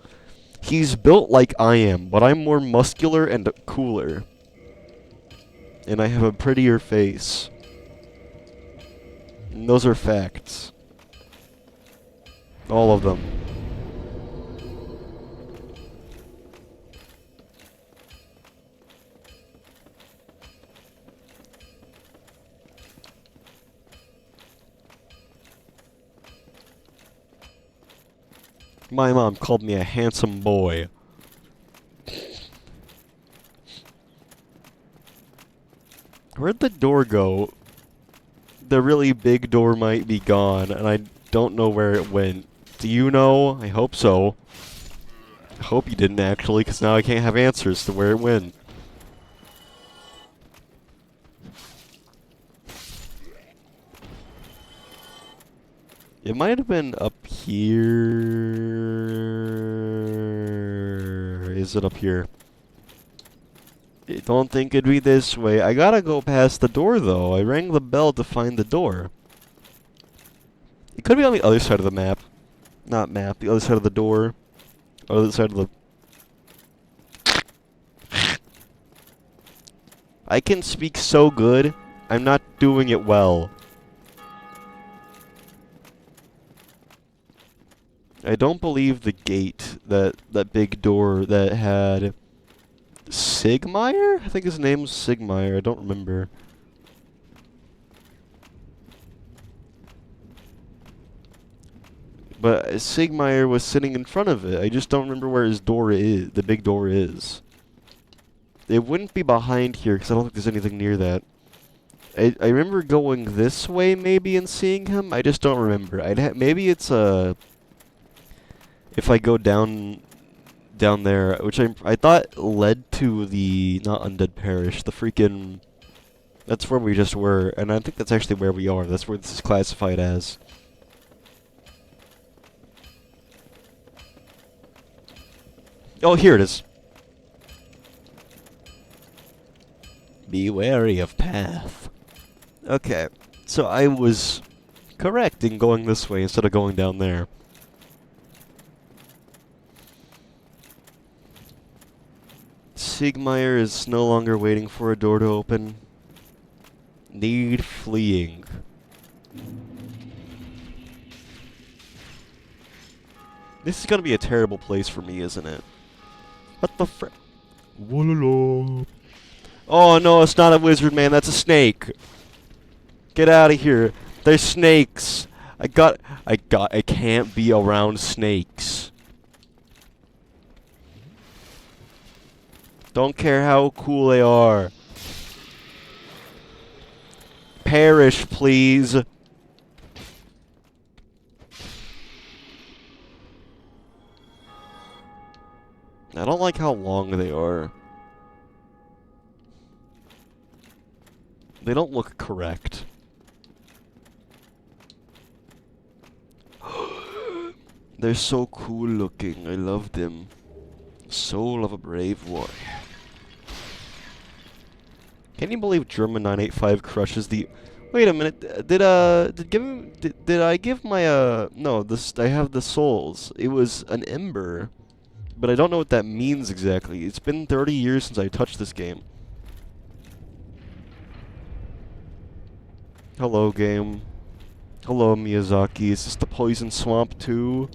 He's built like I am, but I'm more muscular and cooler. And I have a prettier face. And those are facts. All of them. My mom called me a handsome boy. Where'd the door go? The really big door might be gone, and I don't know where it went. Do you know? I hope so. I hope you didn't actually, because now I can't have answers to where it went. It might have been up here. Is it up here? I don't think it'd be this way. I gotta go past the door, though. I rang the bell to find the door. It could be on the other side of the map. Not map, the other side of the door. Other side of the... I can speak so good. I'm not doing it well. I don't believe the gate, that big door that had Sigmire? I think his name's Sigmire, I don't remember. But Sigmeier was sitting in front of it. I just don't remember where his door is. The big door is. It wouldn't be behind here, because I don't think there's anything near that. I remember going this way, maybe, and seeing him. I just don't remember. Maybe it's, if I go down there, which I thought led to the, not Undead Parish, the freaking, that's where we just were, and I think that's actually where we are. That's where this is classified as. Oh, here it is. Be wary of path. Okay, so I was correct in going this way instead of going down there. Sigmeier is no longer waiting for a door to open. Need fleeing. This is gonna be a terrible place for me, isn't it? What the fr- Wololo. Oh no, it's not a wizard, man, that's a snake. Get out of here. There's snakes. I can't be around snakes. Don't care how cool they are. Perish, please. I don't like how long they are. They don't look correct. They're so cool looking. I love them. Soul of a brave warrior. Can you believe German 985 crushes the... Wait a minute. Did I give my no, this I have the souls. It was an ember. But I don't know what that means exactly. It's been 30 years since I touched this game. Hello, game. Hello, Miyazaki. Is this the Poison Swamp too?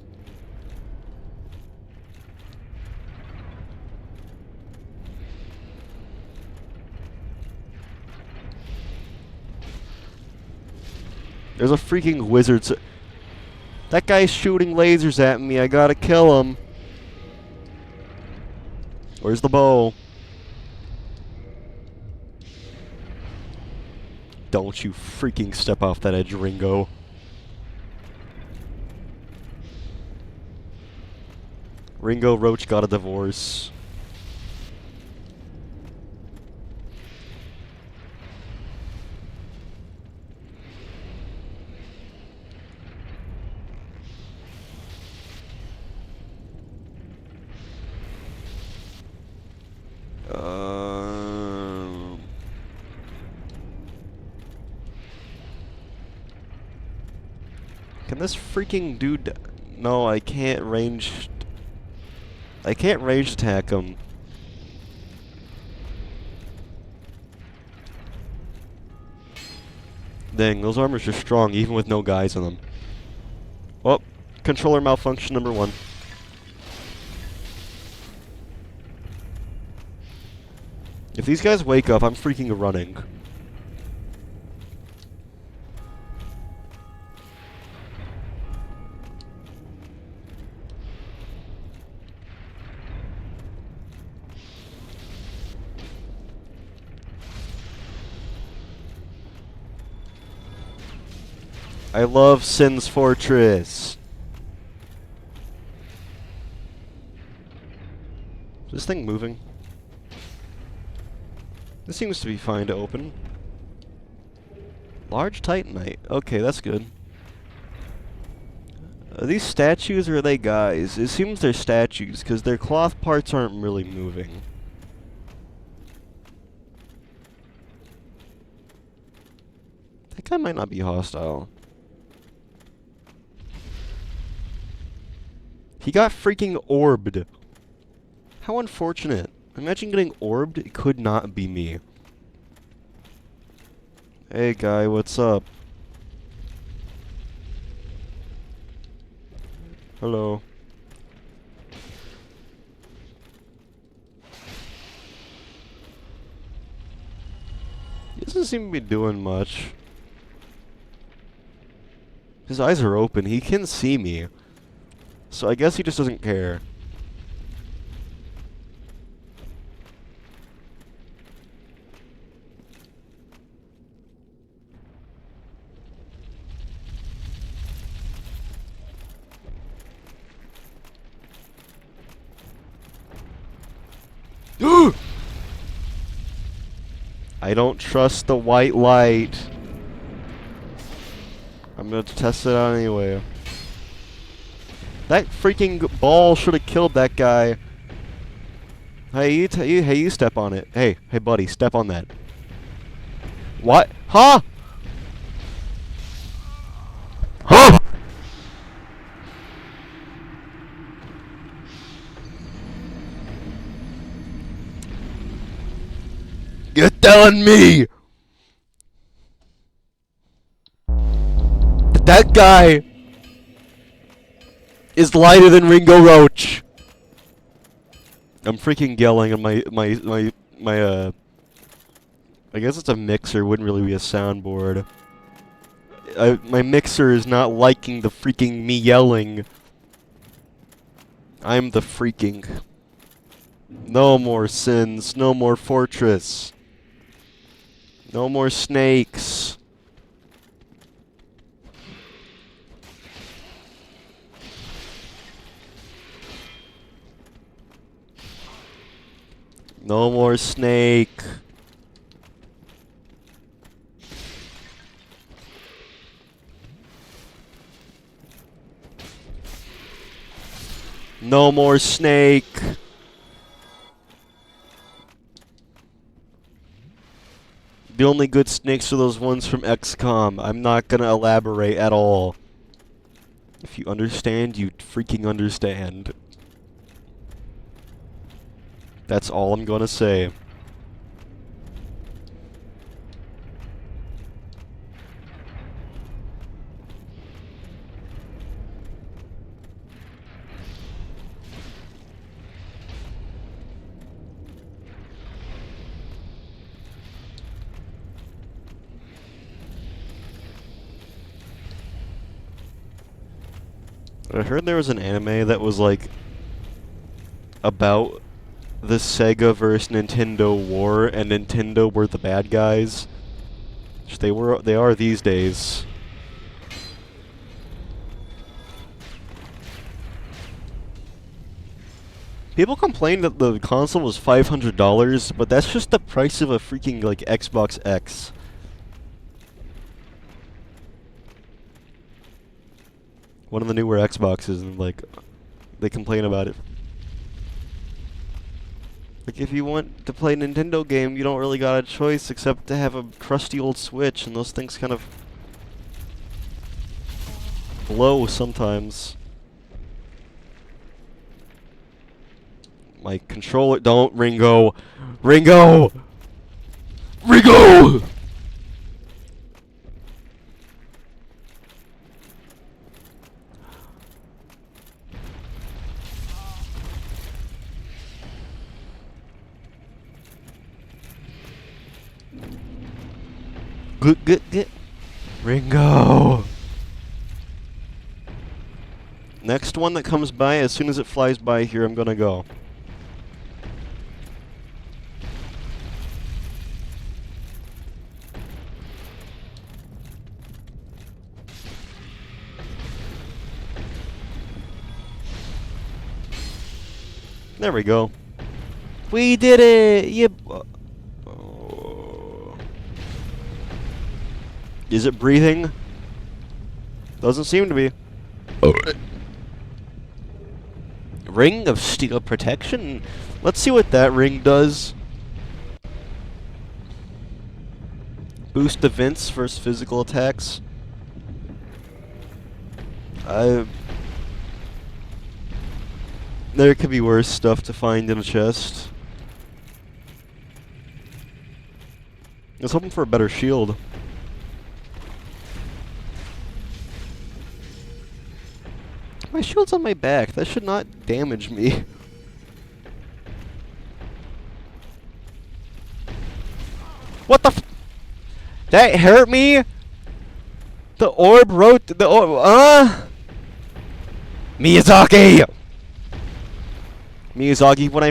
There's a freaking wizard. That guy's shooting lasers at me. I gotta kill him. Where's the bow? Don't you freaking step off that edge, Ringo. Ringo Roach got a divorce. Can this freaking dude... No, I can't range... I can't range attack him. Dang, those armors are strong even with no guys in them. Well, controller malfunction number 1. If these guys wake up, I'm freaking running. I love Sin's Fortress. Is this thing moving? This seems to be fine to open. Large Titanite. Okay, that's good. Are these statues or are they guys? It seems they're statues, because their cloth parts aren't really moving. That guy might not be hostile. He got freaking orbed. How unfortunate. Imagine getting orbed. It could not be me. Hey guy, what's up? Hello. He doesn't seem to be doing much. His eyes are open. He can see me. So I guess he just doesn't care. I don't trust the white light. I'm gonna test it out anyway. That freaking ball should have killed that guy. Hey, you step on it. Hey, buddy, step on that. What? Huh? Huh? You're telling me that guy is lighter than Ringo Roach? I'm freaking yelling on my I guess it's a mixer, wouldn't really be a soundboard. My mixer is not liking the freaking me yelling. I'm the freaking. No more sins, no more fortress. No more snakes. No more snake. No more snake. The only good snakes are those ones from XCOM. I'm not gonna elaborate at all. If you understand, you freaking understand. That's all I'm gonna say. I heard there was an anime that was like about the Sega versus Nintendo war, and Nintendo were the bad guys. Which they are these days. People complained that the console was $500, but that's just the price of a freaking like Xbox X. One of the newer Xboxes, and like they complain about it. Like, if you want to play a Nintendo game, you don't really got a choice except to have a crusty old Switch, and those things kind of blow sometimes. My controller, don't, Ringo! Ringo! Ringo! Good. Ringo! Next one that comes by, as soon as it flies by here, I'm gonna go. There we go. We did it! Yep. Is it breathing? Doesn't seem to be. Ring of Steel Protection? Let's see what that ring does. Boost defense versus physical attacks. There could be worse stuff to find in a chest. I was hoping for a better shield. My shield's on my back. That should not damage me. What the f— that hurt me? The orb wrote the orb, Miyazaki! Miyazaki, when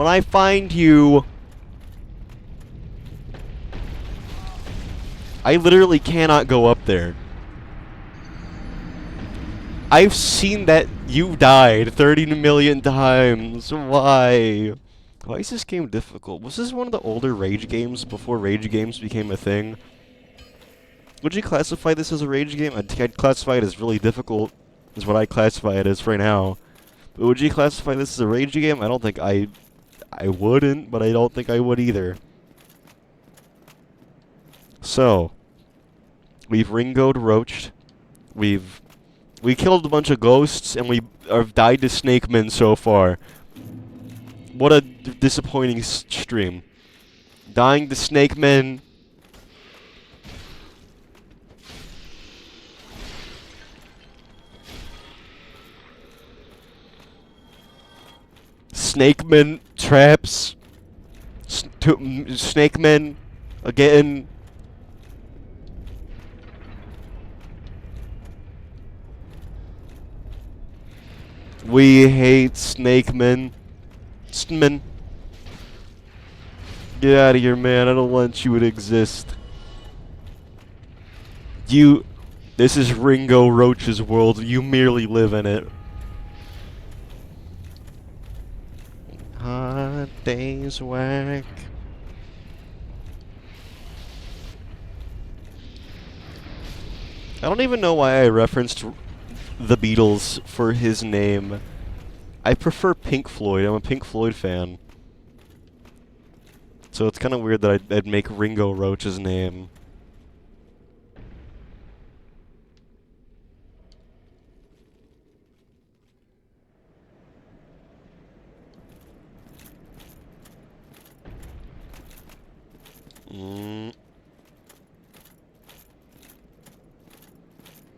I find you, I literally cannot go up there. I've seen that you died 30 million times. Why? Why is this game difficult? Was this one of the older Rage games before Rage games became a thing? Would you classify this as a Rage game? I'd classify it as really difficult, is what I classify it as right now. But would you classify this as a Rage game? I don't think I wouldn't, but I don't think I would either. So, we've Ringo'd Roached. We killed a bunch of ghosts, and we have died to snake men so far. What a disappointing stream. Dying to snake men. Snake men traps. Snake men again. We hate snake men. Men. Get out of here, man. I don't want you to exist. This is Ringo Roach's world. You merely live in it. Hot day's whack. I don't even know why I referenced the Beatles for his name. I prefer Pink Floyd. I'm a Pink Floyd fan. So it's kind of weird that I'd make Ringo Roach his name.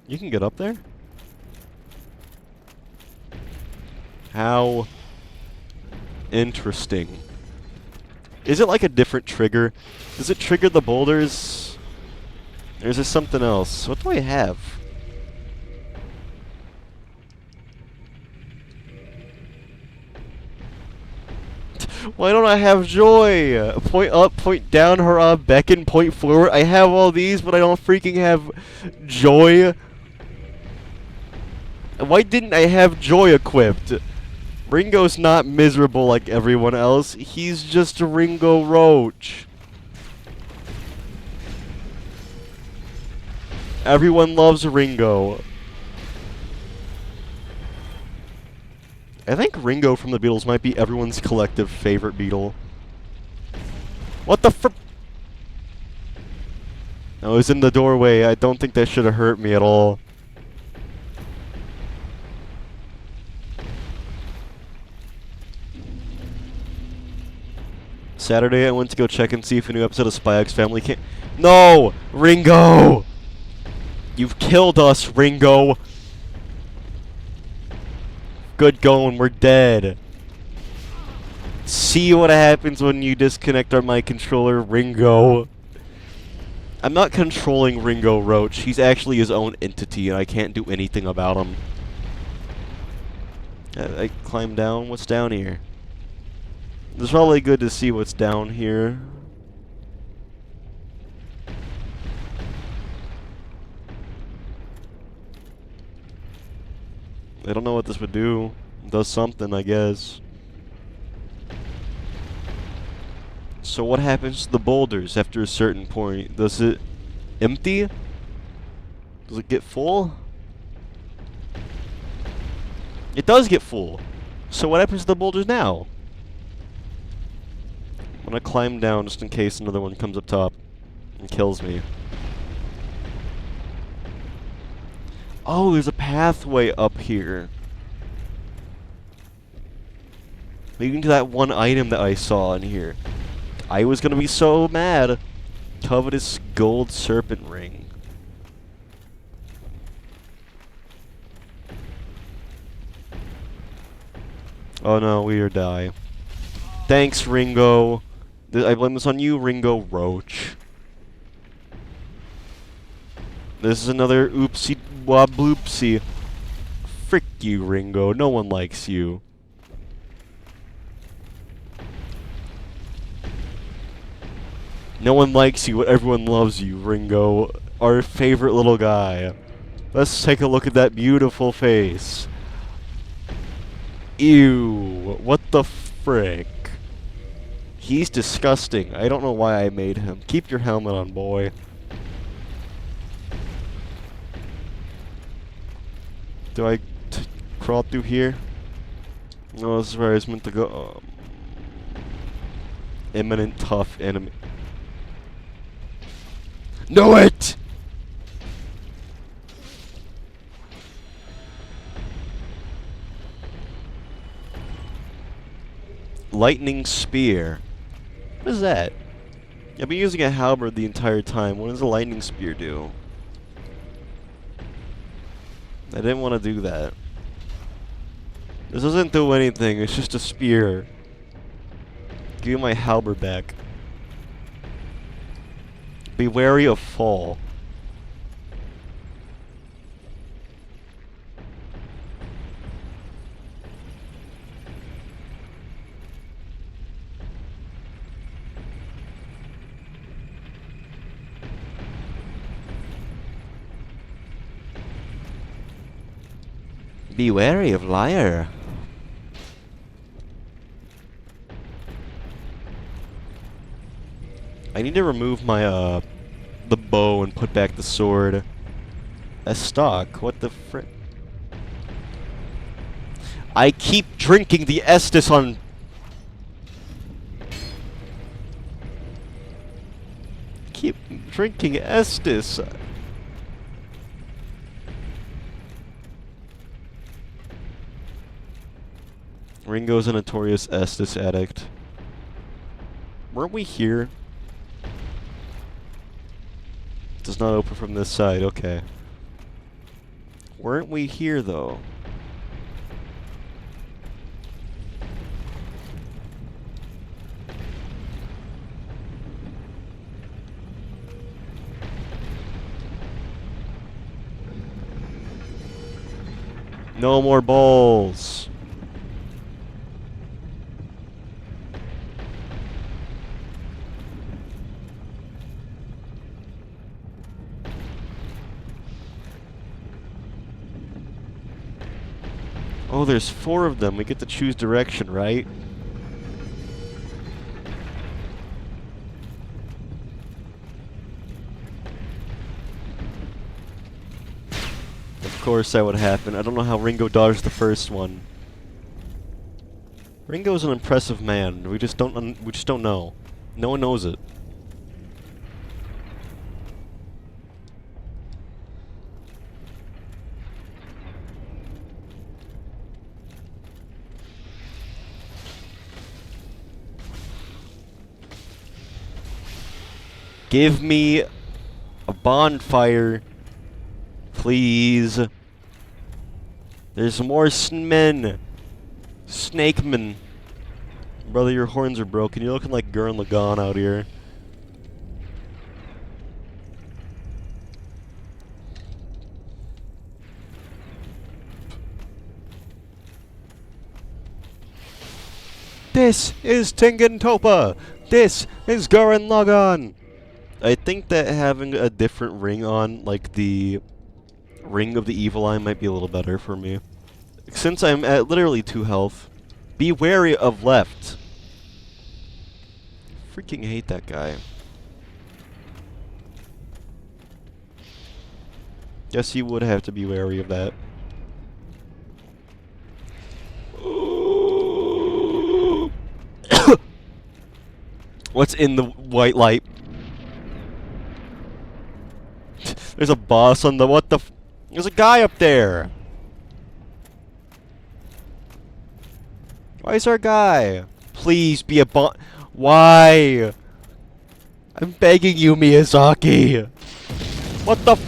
You can get up there? How interesting. Is it like a different trigger? Does it trigger the boulders? Or is it something else? What do I have? Why don't I have joy? Point up, point down, hurrah, beckon, point forward. I have all these, but I don't freaking have joy. Why didn't I have joy equipped? Ringo's not miserable like everyone else. He's just Ringo Roach. Everyone loves Ringo. I think Ringo from the Beatles might be everyone's collective favorite Beatle. What the fr- I was in the doorway. I don't think that should have hurt me at all. Saturday, I went to go check and see if a new episode of Spy X Family came. No! Ringo! You've killed us, Ringo! Good going, we're dead. See what happens when you disconnect my controller, Ringo. I'm not controlling Ringo Roach. He's actually his own entity, and I can't do anything about him. I climb down. What's down here? It's probably good to see what's down here. I don't know what this would do. It does something, I guess. So what happens to the boulders after a certain point? Does it empty? Does it get full? It does get full. So what happens to the boulders now? I'm gonna climb down just in case another one comes up top and kills me. Oh, there's a pathway up here. Leading to that one item that I saw in here. I was gonna be so mad. Covetous gold serpent ring. Oh no, we are die. Thanks, Ringo. I blame this on you, Ringo Roach. This is another oopsie wobloopsie. Frick you, Ringo. No one likes you. No one likes you, but everyone loves you, Ringo. Our favorite little guy. Let's take a look at that beautiful face. Ew. What the frick? He's disgusting. I don't know why I made him. Keep your helmet on, boy. Do I crawl through here? No, this is where I was meant to go. Imminent tough enemy. Know it! Lightning spear. What is that? I've been using a halberd the entire time. What does a lightning spear do? I didn't want to do that. This doesn't do anything. It's just a spear. Give me my halberd back. Be wary of fall. Be wary of liar. I need to remove my, the bow and put back the sword. That's stock. What the frick? I keep drinking the Estus on... Keep drinking Estus. Ringo's a notorious Estus addict. Weren't we here? Does not open from this side, okay. Weren't we here, though? No more balls. Oh, there's 4 of them. We get to choose direction, right? Of course that would happen. I don't know how Ringo dodged the first one. Ringo's an impressive man. We just don't know. No one knows it. Give me a bonfire, please. There's more men. Snakemen. Brother, your horns are broken. You're looking like Gurren Lagann out here. This is Tengen Toppa. This is Gurren Lagann. I think that having a different ring on, like the Ring of the Evil Eye, might be a little better for me. Since I'm at literally 2 health. Be wary of left. Freaking hate that guy. Guess you would have to be wary of that. What's in the white light? There's a boss on the... What the... There's a guy up there! Why is there a guy? Please be a boss... Why? I'm begging you, Miyazaki! What the...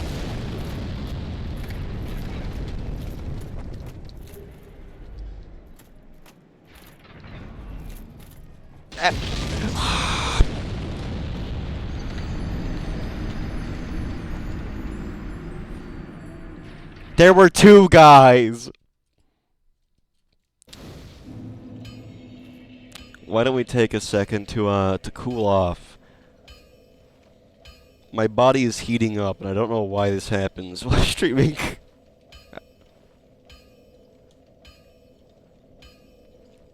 There were 2 guys! why don't we take a second to cool off? My body is heating up, and I don't know why this happens while streaming.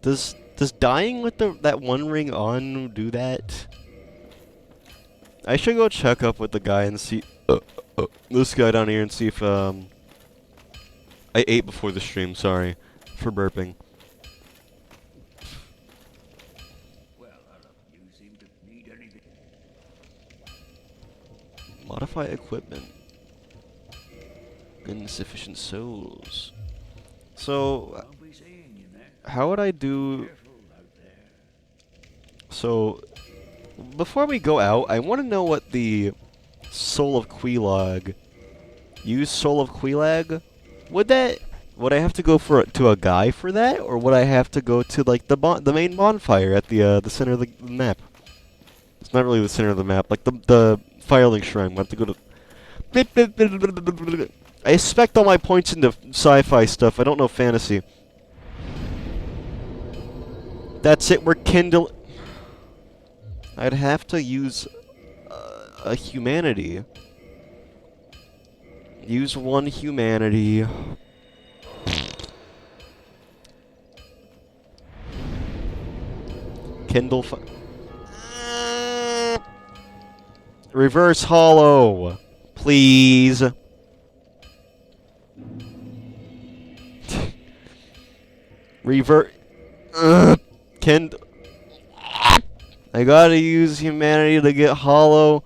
Does dying with that one ring on do that? I should go check up with the guy and see this guy down here and see if I ate before the stream. Sorry for burping. Well, you seem to need anything. Modify equipment. Insufficient souls. So, I'll be seeing you, man. how would I do... Careful out there. So, before we go out, I want to know what the Soul of Quelaag... Use Soul of Quelaag? Would I have to go to a guy for that, or would I have to go to like the main bonfire at the center of the map? It's not really the center of the map, like the Firelink Shrine. I have to go to. I expect all my points into sci-fi stuff. I don't know fantasy. That's it. We're Kindle. I'd have to use a humanity. Use one humanity. Kindle Reverse hollow. Please. Revert. Kindle. I gotta use humanity to get hollow.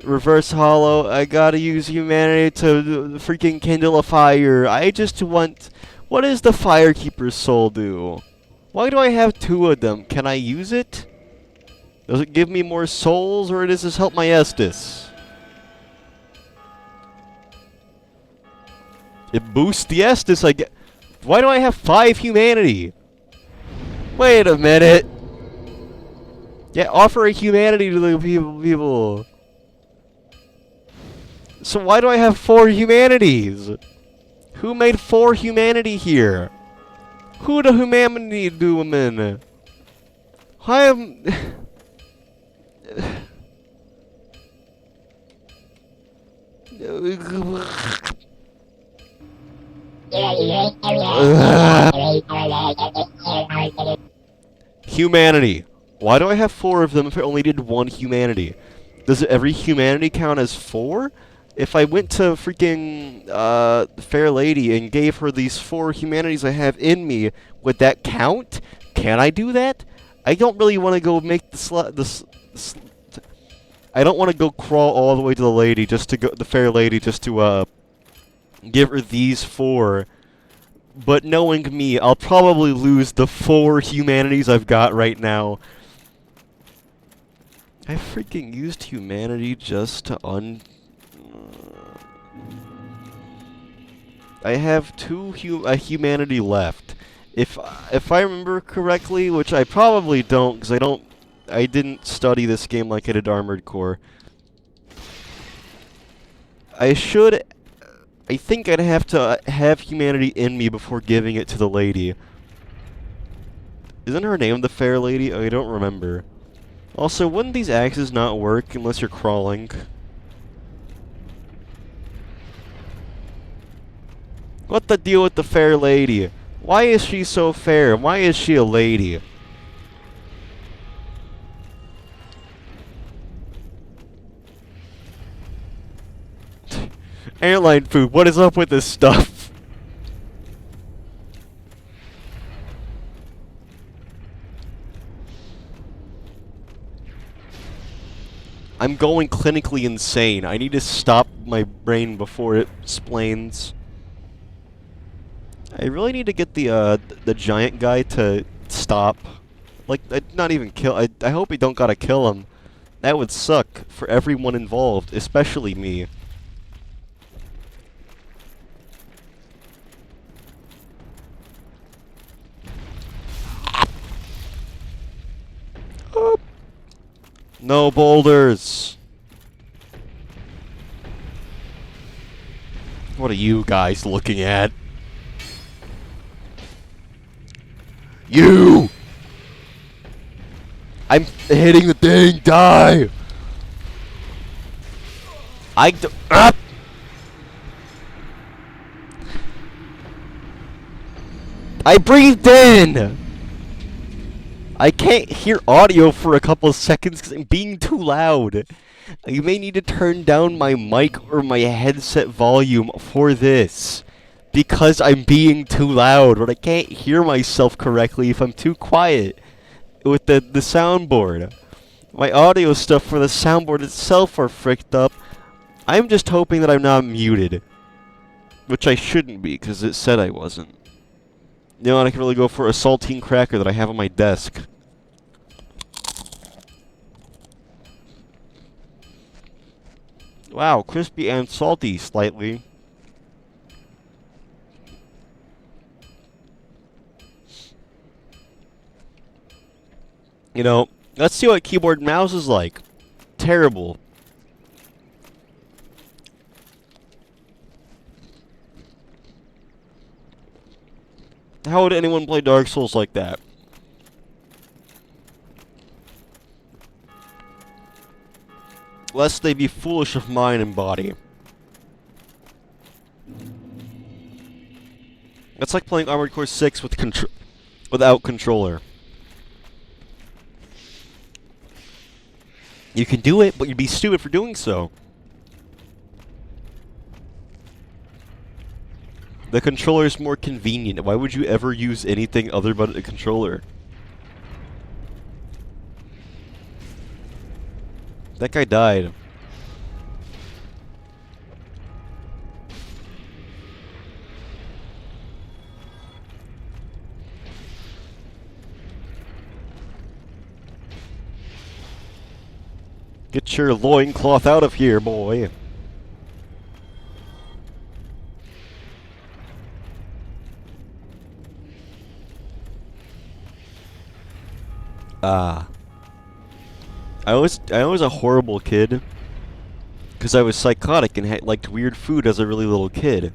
Reverse hollow. I gotta use humanity to freaking kindle a fire. I just want... What does the Firekeeper's soul do? Why do I have 2 of them? Can I use it? Does it give me more souls, or does this help my Estus? It boosts the Estus, I get... Why do I have 5 humanity? Wait a minute. Yeah, offer a humanity to the people. So why do I have 4 humanities? Who made 4 humanity here? Who the humanity do them in? I am... Humanity. Why do I have 4 of them if I only did 1 humanity? Does every humanity count as 4? If I went to freaking Fair Lady and gave her these 4 humanities I have in me, would that count? Can I do that? I don't really want to go make I don't want to go crawl all the way to the lady just to the Fair Lady just to give her these 4. But knowing me, I'll probably lose the 4 humanities I've got right now. I freaking used humanity just to I have 2 humanity left. If I remember correctly, which I probably don't, because I didn't study this game like I did Armored Core. I think I'd have to have humanity in me before giving it to the lady. Isn't her name the Fair Lady? I don't remember. Also, wouldn't these axes not work unless you're crawling? What the deal with the Fair Lady? Why is she so fair? Why is she a lady? Airline food, what is up with this stuff? I'm going clinically insane. I need to stop my brain before it splains. I really need to get the giant guy to stop. Like, not even kill. I hope we don't gotta kill him. That would suck for everyone involved, especially me. Oh. No boulders. What are you guys looking at? You! hitting the thing. Die. I breathed in. I can't hear audio for a couple of seconds because I'm being too loud. You may need to turn down my mic or my headset volume for this. Because I'm being too loud, but I can't hear myself correctly if I'm too quiet with the soundboard. My audio stuff for the soundboard itself are fricked up. I'm just hoping that I'm not muted. Which I shouldn't be, because it said I wasn't. You know what, I can really go for a saltine cracker that I have on my desk. Wow, crispy and salty slightly. You know, let's see what keyboard and mouse is like. Terrible. How would anyone play Dark Souls like that? Lest they be foolish of mind and body. That's like playing Armored Core 6 with without controller. You can do it, but you'd be stupid for doing so. The controller is more convenient. Why would you ever use anything other but a controller? That guy died. Get your loincloth out of here, boy. Ah. I was a horrible kid. Because I was psychotic and liked weird food as a really little kid.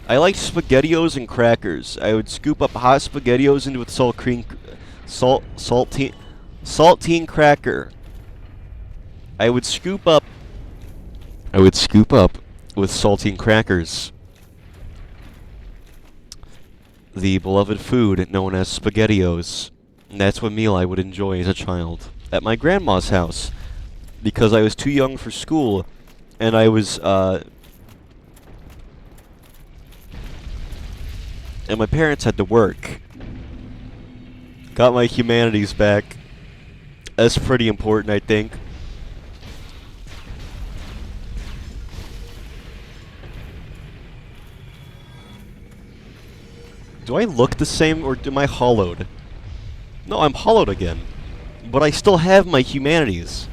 I liked SpaghettiOs and crackers. I would scoop up hot SpaghettiOs into with saltine cracker. I would scoop up with saltine crackers the beloved food known as SpaghettiOs. And that's what meal I would enjoy as a child at my grandma's house because I was too young for school and I was and my parents had to work. Got my humanities back. That's pretty important, I think. Do I look the same, or am I hollowed? No, I'm hollowed again. But I still have my humanities.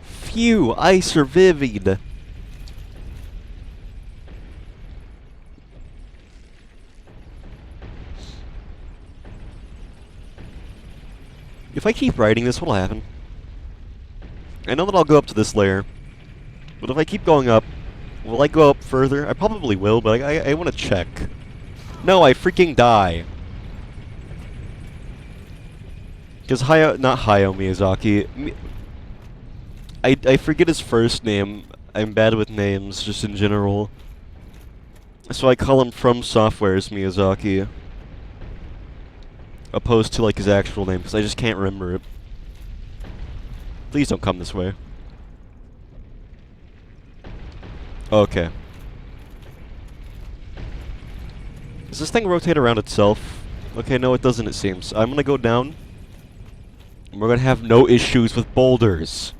Phew, I survived. If I keep writing this, what'll happen? I know that I'll go up to this layer, but if I keep going up, will I go up further? I probably will, but I want to check. No, I freaking die. Because not Hayao Miyazaki. I forget his first name. I'm bad with names, just in general. So I call him From Software's Miyazaki. Opposed to, like, his actual name, because I just can't remember it. Please don't come this way. Okay. Does this thing rotate around itself? Okay, no it doesn't, it seems. I'm gonna go down. And we're gonna have no issues with boulders.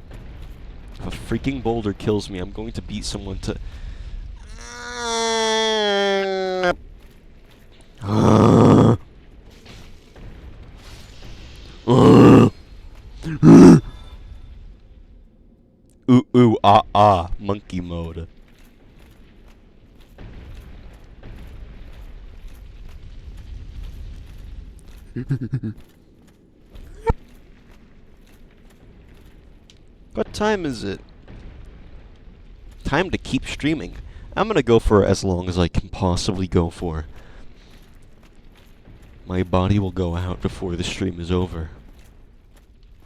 If a freaking boulder kills me, I'm going to beat someone to... Ooh, ooh, ah, ah, monkey mode. What time is it? Time to keep streaming. I'm gonna go for as long as I can possibly go for. My body will go out before the stream is over.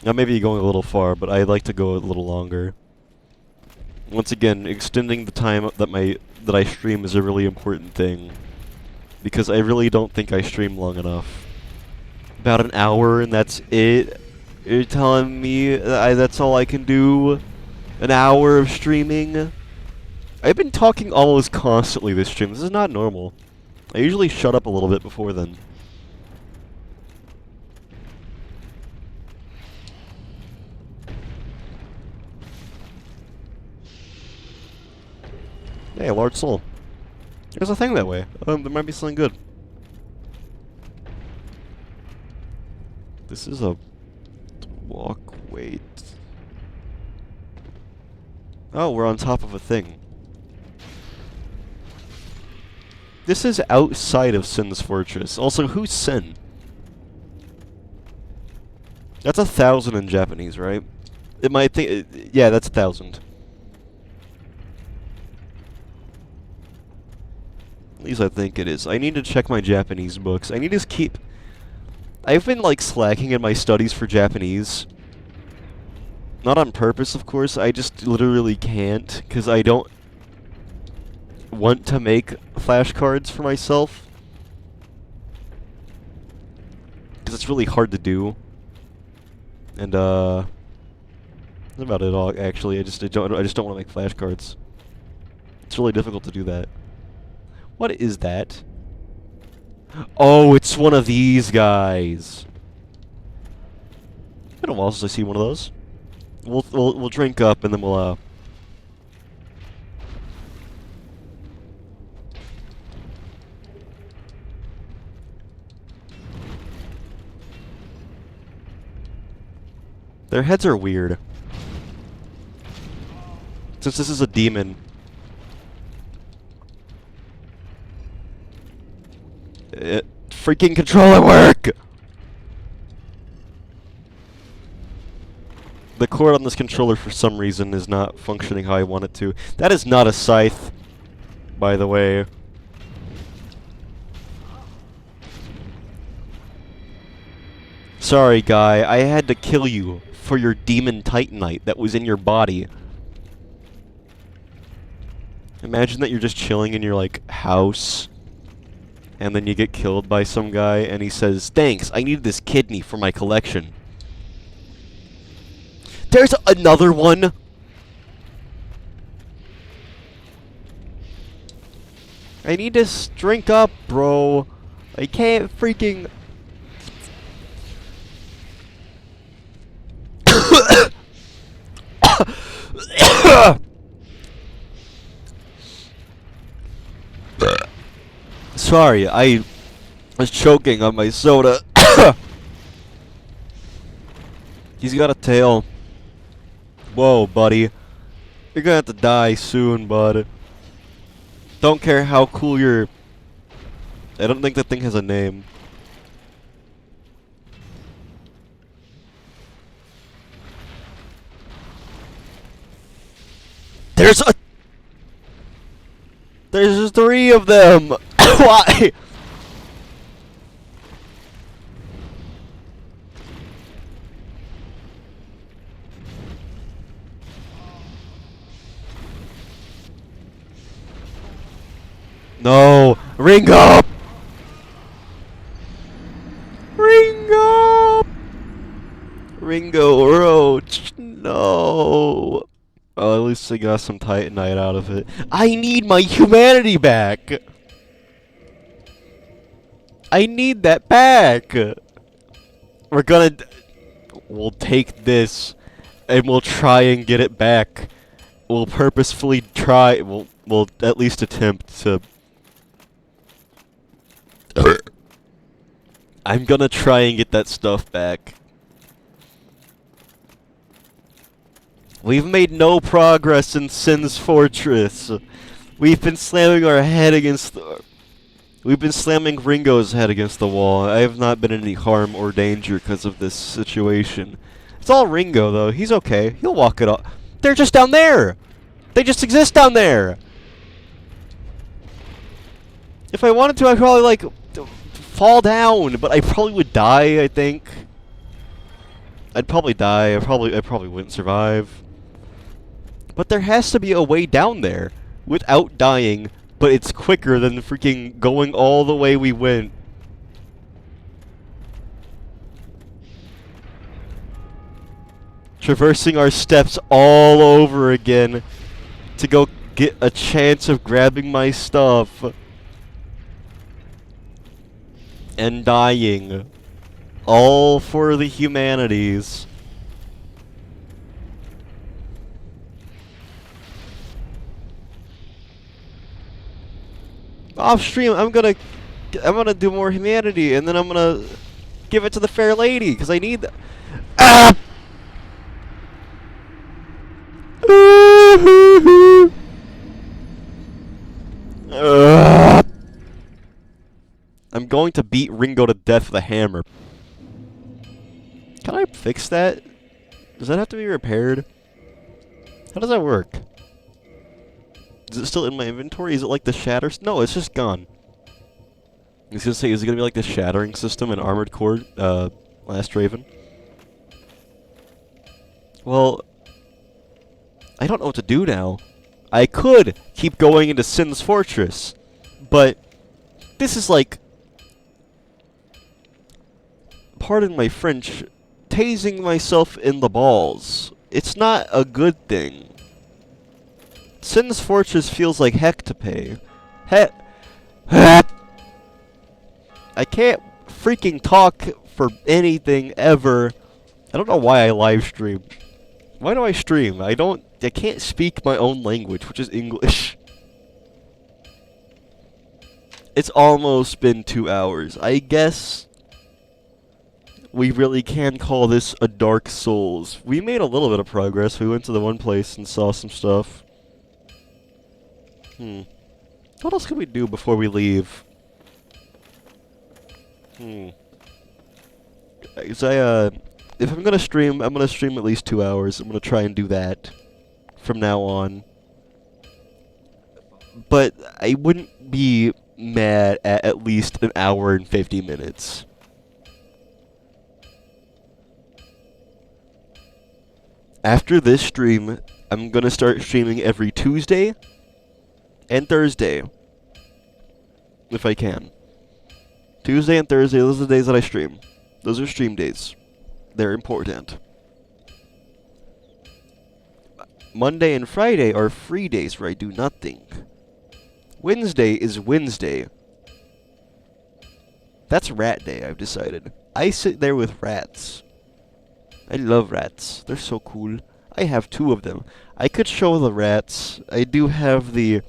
Now maybe going a little far, but I'd like to go a little longer. Once again, extending the time that I stream is a really important thing. Because I really don't think I stream long enough. About an hour and that's it? You're telling me that's all I can do? An hour of streaming? I've been talking almost constantly this stream. This is not normal. I usually shut up a little bit before then. Hey, a large soul. There's a thing that way. There might be something good. This is a walkway. Oh, we're on top of a thing. This is outside of Sin's Fortress. Also, who's Sin? That's 1,000 in Japanese, right? It might think. Yeah, that's 1,000. At least I think it is. I need to check my Japanese books. I need to keep... I've been, like, slacking in my studies for Japanese. Not on purpose, of course. I just literally can't, because I don't want to make flashcards for myself. Because it's really hard to do. And, that's about it all, actually. I just don't want to make flashcards. It's really difficult to do that. What is that? Oh, it's one of these guys. Been a while since I see one of those. We'll drink up and then we'll Their heads are weird. Since this is a demon. Freaking controller work! The cord on this controller for some reason is not functioning how I want it to. That is not a scythe, by the way. Sorry, guy. I had to kill you for your demon titanite that was in your body. Imagine that you're just chilling in your, like, house, and then you get killed by some guy, and he says, "Thanks, I need this kidney for my collection." There's another one! I need to drink up, bro. I can't freaking... Sorry, I was choking on my soda. He's got a tail. Whoa, buddy. You're gonna have to die soon, bud. Don't care how cool you're... I don't think that thing has a name. There's 3 of them! Why? No! Ring up! Ring up! Ringo Roach, no! Oh, at least I got some Titanite out of it. I need my humanity back! I need that back! We're gonna... We'll take this, and we'll try and get it back. We'll purposefully try... We'll at least attempt to... I'm gonna try and get that stuff back. We've made no progress in Sin's Fortress. We've been slamming our head against the... We've been slamming Ringo's head against the wall. I have not been in any harm or danger because of this situation. It's all Ringo, though. He's okay. He'll walk it up. They're just down there! They just exist down there! If I wanted to, I'd probably, like, fall down, but I probably would die, I think. I'd probably die. I probably wouldn't survive. But there has to be a way down there without dying, but it's quicker than freaking going all the way we went. Traversing our steps all over again to go get a chance of grabbing my stuff. And dying. All for the humanities. Off stream, I'm gonna do more humanity, and then I'm gonna give it to the fair lady because I need. Ah! I'm going to beat Ringo to death with a hammer. Can I fix that? Does that have to be repaired? How does that work? Is it still in my inventory? Is it like the shatter? No, it's just gone. I was gonna say, is it gonna be like the shattering system in Armored Core, Last Raven? Well, I don't know what to do now. I could keep going into Sin's Fortress, but this is like, pardon my French, tasing myself in the balls. It's not a good thing. Sin's Fortress feels like heck to pay. Heck. I can't freaking talk for anything ever. I don't know why I live stream. Why do I stream? I can't speak my own language, which is English. It's almost been 2 hours. I guess we really can call this a Dark Souls. We made a little bit of progress. We went to the one place and saw some stuff. What else can we do before we leave? If I'm gonna stream, I'm gonna stream at least 2 hours. I'm gonna try and do that from now on. But I wouldn't be mad at least an hour and 50 minutes. After this stream, I'm gonna start streaming every Tuesday and Thursday. If I can. Tuesday and Thursday, those are the days that I stream. Those are stream days. They're important. Monday and Friday are free days where I do nothing. Wednesday is Wednesday. That's rat day, I've decided. I sit there with rats. I love rats. They're so cool. I have 2 of them. I could show the rats. I do have the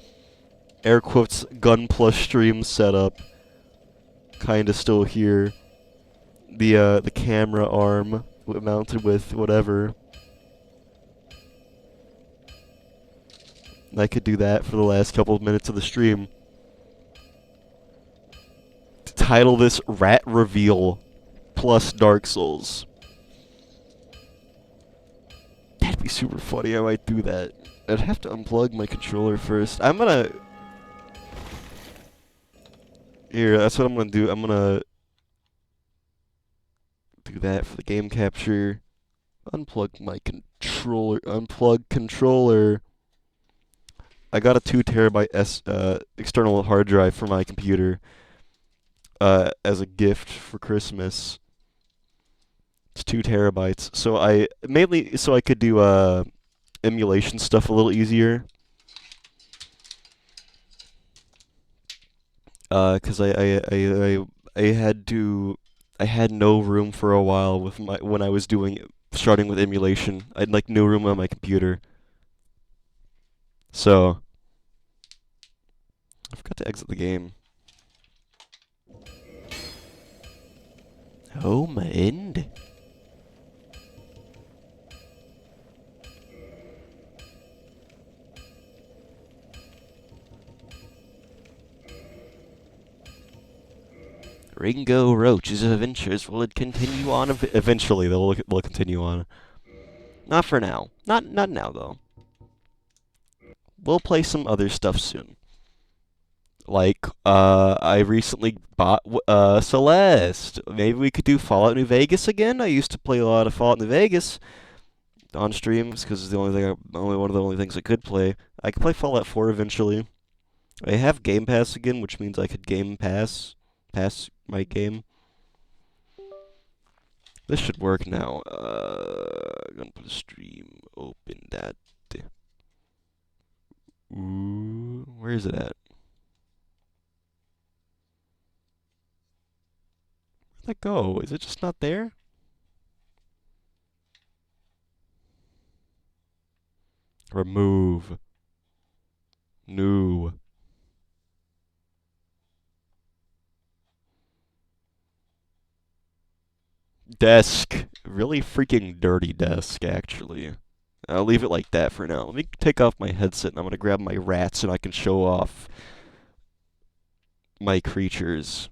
air quotes gun plus stream set up. Kinda still here. The camera arm mounted with whatever. I could do that for the last couple of minutes of the stream. Title this Rat Reveal plus Dark Souls. That'd be super funny. I might do that. I'd have to unplug my controller first. I'm gonna... Here, that's what I'm gonna do. I'm gonna do that for the game capture. Unplug my controller. Unplug controller. I got a 2 terabyte external hard drive for my computer as a gift for Christmas. It's 2 terabytes. So mainly so I could do emulation stuff a little easier. Cause I had no room for a while with when I was starting with emulation. I had like no room on my computer. So I forgot to exit the game. Home end. Ringo Roach's adventures will continue on. Eventually, they'll continue on. Not for now. Not now though. We'll play some other stuff soon. Like, I recently bought Celeste. Maybe we could do Fallout New Vegas again. I used to play a lot of Fallout New Vegas on streams because it's the only one of the only things I could play. I could play Fallout 4 eventually. I have Game Pass again, which means I could pass my game. This should work now. I'm gonna put a stream. Open that. Ooh, where is it at? Where'd that go? Is it just not there? Remove. New. Desk. Really freaking dirty desk, actually. I'll leave it like that for now. Let me take off my headset and I'm gonna grab my rats and I can show off my creatures.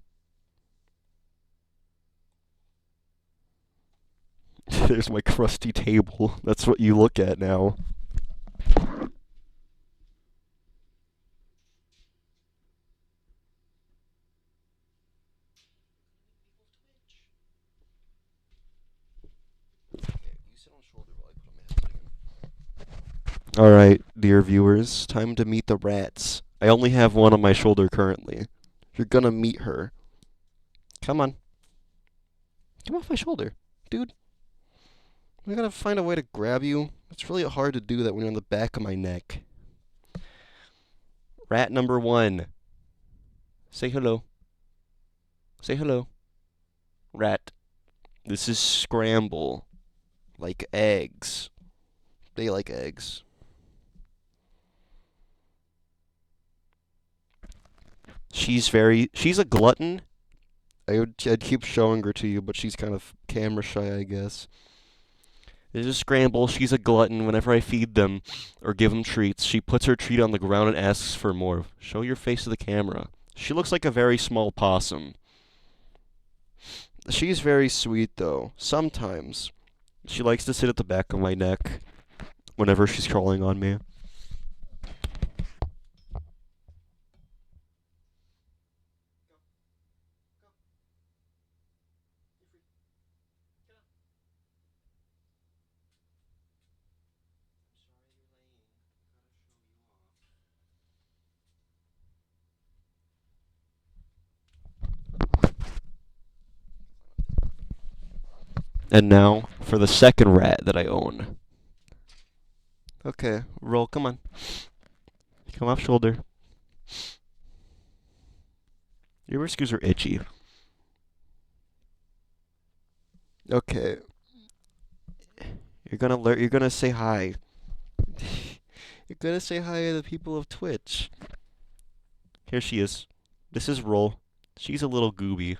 There's my crusty table. That's what you look at now. Alright, dear viewers, time to meet the rats. I only have one on my shoulder currently. You're gonna meet her. Come on. Come off my shoulder, dude. I gotta find a way to grab you. It's really hard to do that when you're on the back of my neck. Rat number 1. Say hello. Say hello. Rat. This is Scramble. Like eggs. They like eggs. She's a glutton. I'd keep showing her to you, but she's kind of camera shy, I guess. This is Scramble. She's a glutton. Whenever I feed them or give them treats, she puts her treat on the ground and asks for more. Show your face to the camera. She looks like a very small possum. She's very sweet, though. Sometimes. She likes to sit at the back of my neck whenever she's crawling on me. And now, for the second rat that I own. Okay, roll, come on. Come off shoulder. Your whiskers are itchy. Okay. You're gonna say hi. You're gonna say hi to the people of Twitch. Here she is. This is Roll. She's a little gooby.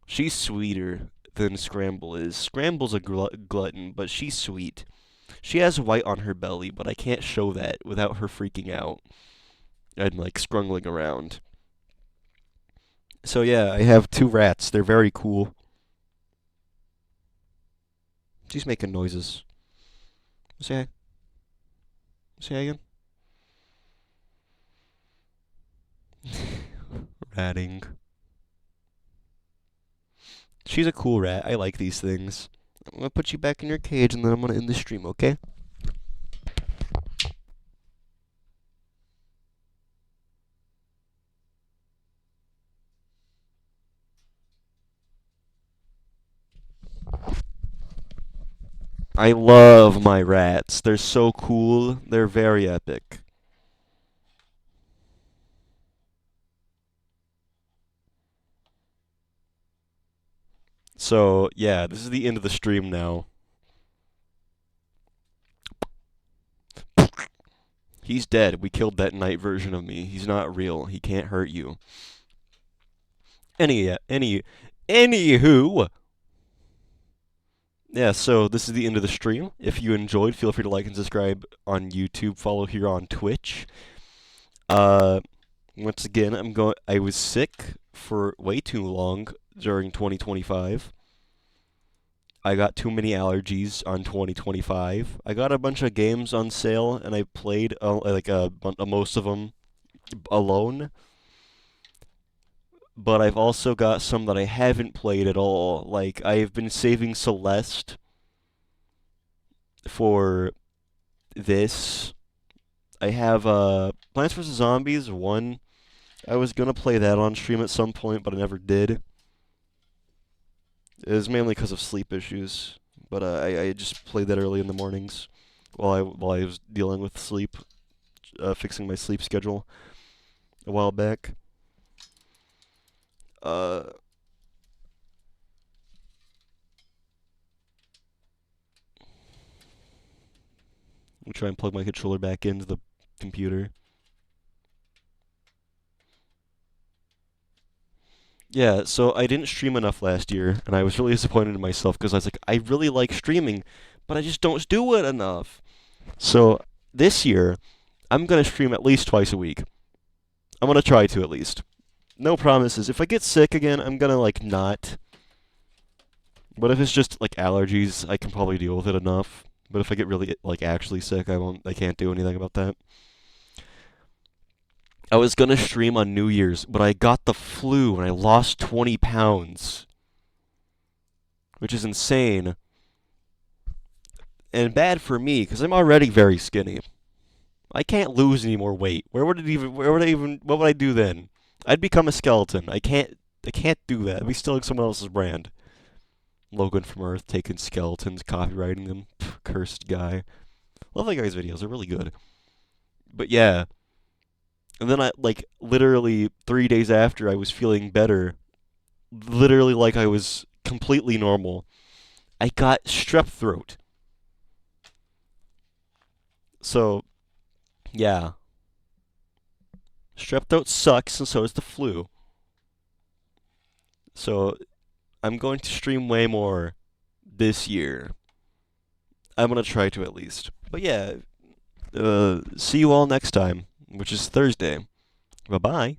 She's sweeter than Scramble is. Scramble's a glutton, but she's sweet. She has white on her belly, but I can't show that without her freaking out and, like, scrungling around. So yeah, I have 2 rats. They're very cool. She's making noises. Say hi. Say hi again. Ratting. She's a cool rat. I like these things. I'm gonna put you back in your cage and then I'm gonna end the stream, okay? I love my rats. They're so cool. They're very epic. So, yeah, this is the end of the stream now. He's dead. We killed that night version of me. He's not real. He can't hurt you. Anywho. Yeah, so this is the end of the stream. If you enjoyed, feel free to like and subscribe on YouTube. Follow here on Twitch. Once again, I was sick. for way too long during 2025. I got too many allergies on 2025. I got a bunch of games on sale, and I played most of them alone. But I've also got some that I haven't played at all. Like, I've been saving Celeste for this. I have Plants vs. Zombies 1. I was gonna play that on stream at some point, but I never did. It was mainly because of sleep issues. But I just played that early in the mornings while I was dealing with sleep, fixing my sleep schedule a while back. Uh, Let me try and plug my controller back into the computer. Yeah, so I didn't stream enough last year, and I was really disappointed in myself because I was like, I really like streaming, but I just don't do it enough. So this year, I'm gonna stream at least twice a week. I'm gonna try to at least. No promises. If I get sick again, I'm gonna like not. But if it's just like allergies, I can probably deal with it enough. But if I get really like actually sick, I won't. I can't do anything about that. I was gonna stream on New Year's, but I got the flu and I lost 20 pounds, which is insane and bad for me because I'm already very skinny. I can't lose any more weight. What would I do then? I'd become a skeleton. I can't do that. I'd be stealing someone else's brand. Logan from Earth taking skeletons, copywriting them. Pff, cursed guy. Love that guy's videos. They're really good. But yeah. And then like, literally 3 days after, I was feeling better. Literally like I was completely normal. I got strep throat. So, yeah. Strep throat sucks, and so does the flu. So, I'm going to stream way more this year. I'm going to try to at least. But yeah, see you all next time, which is Thursday. Bye bye.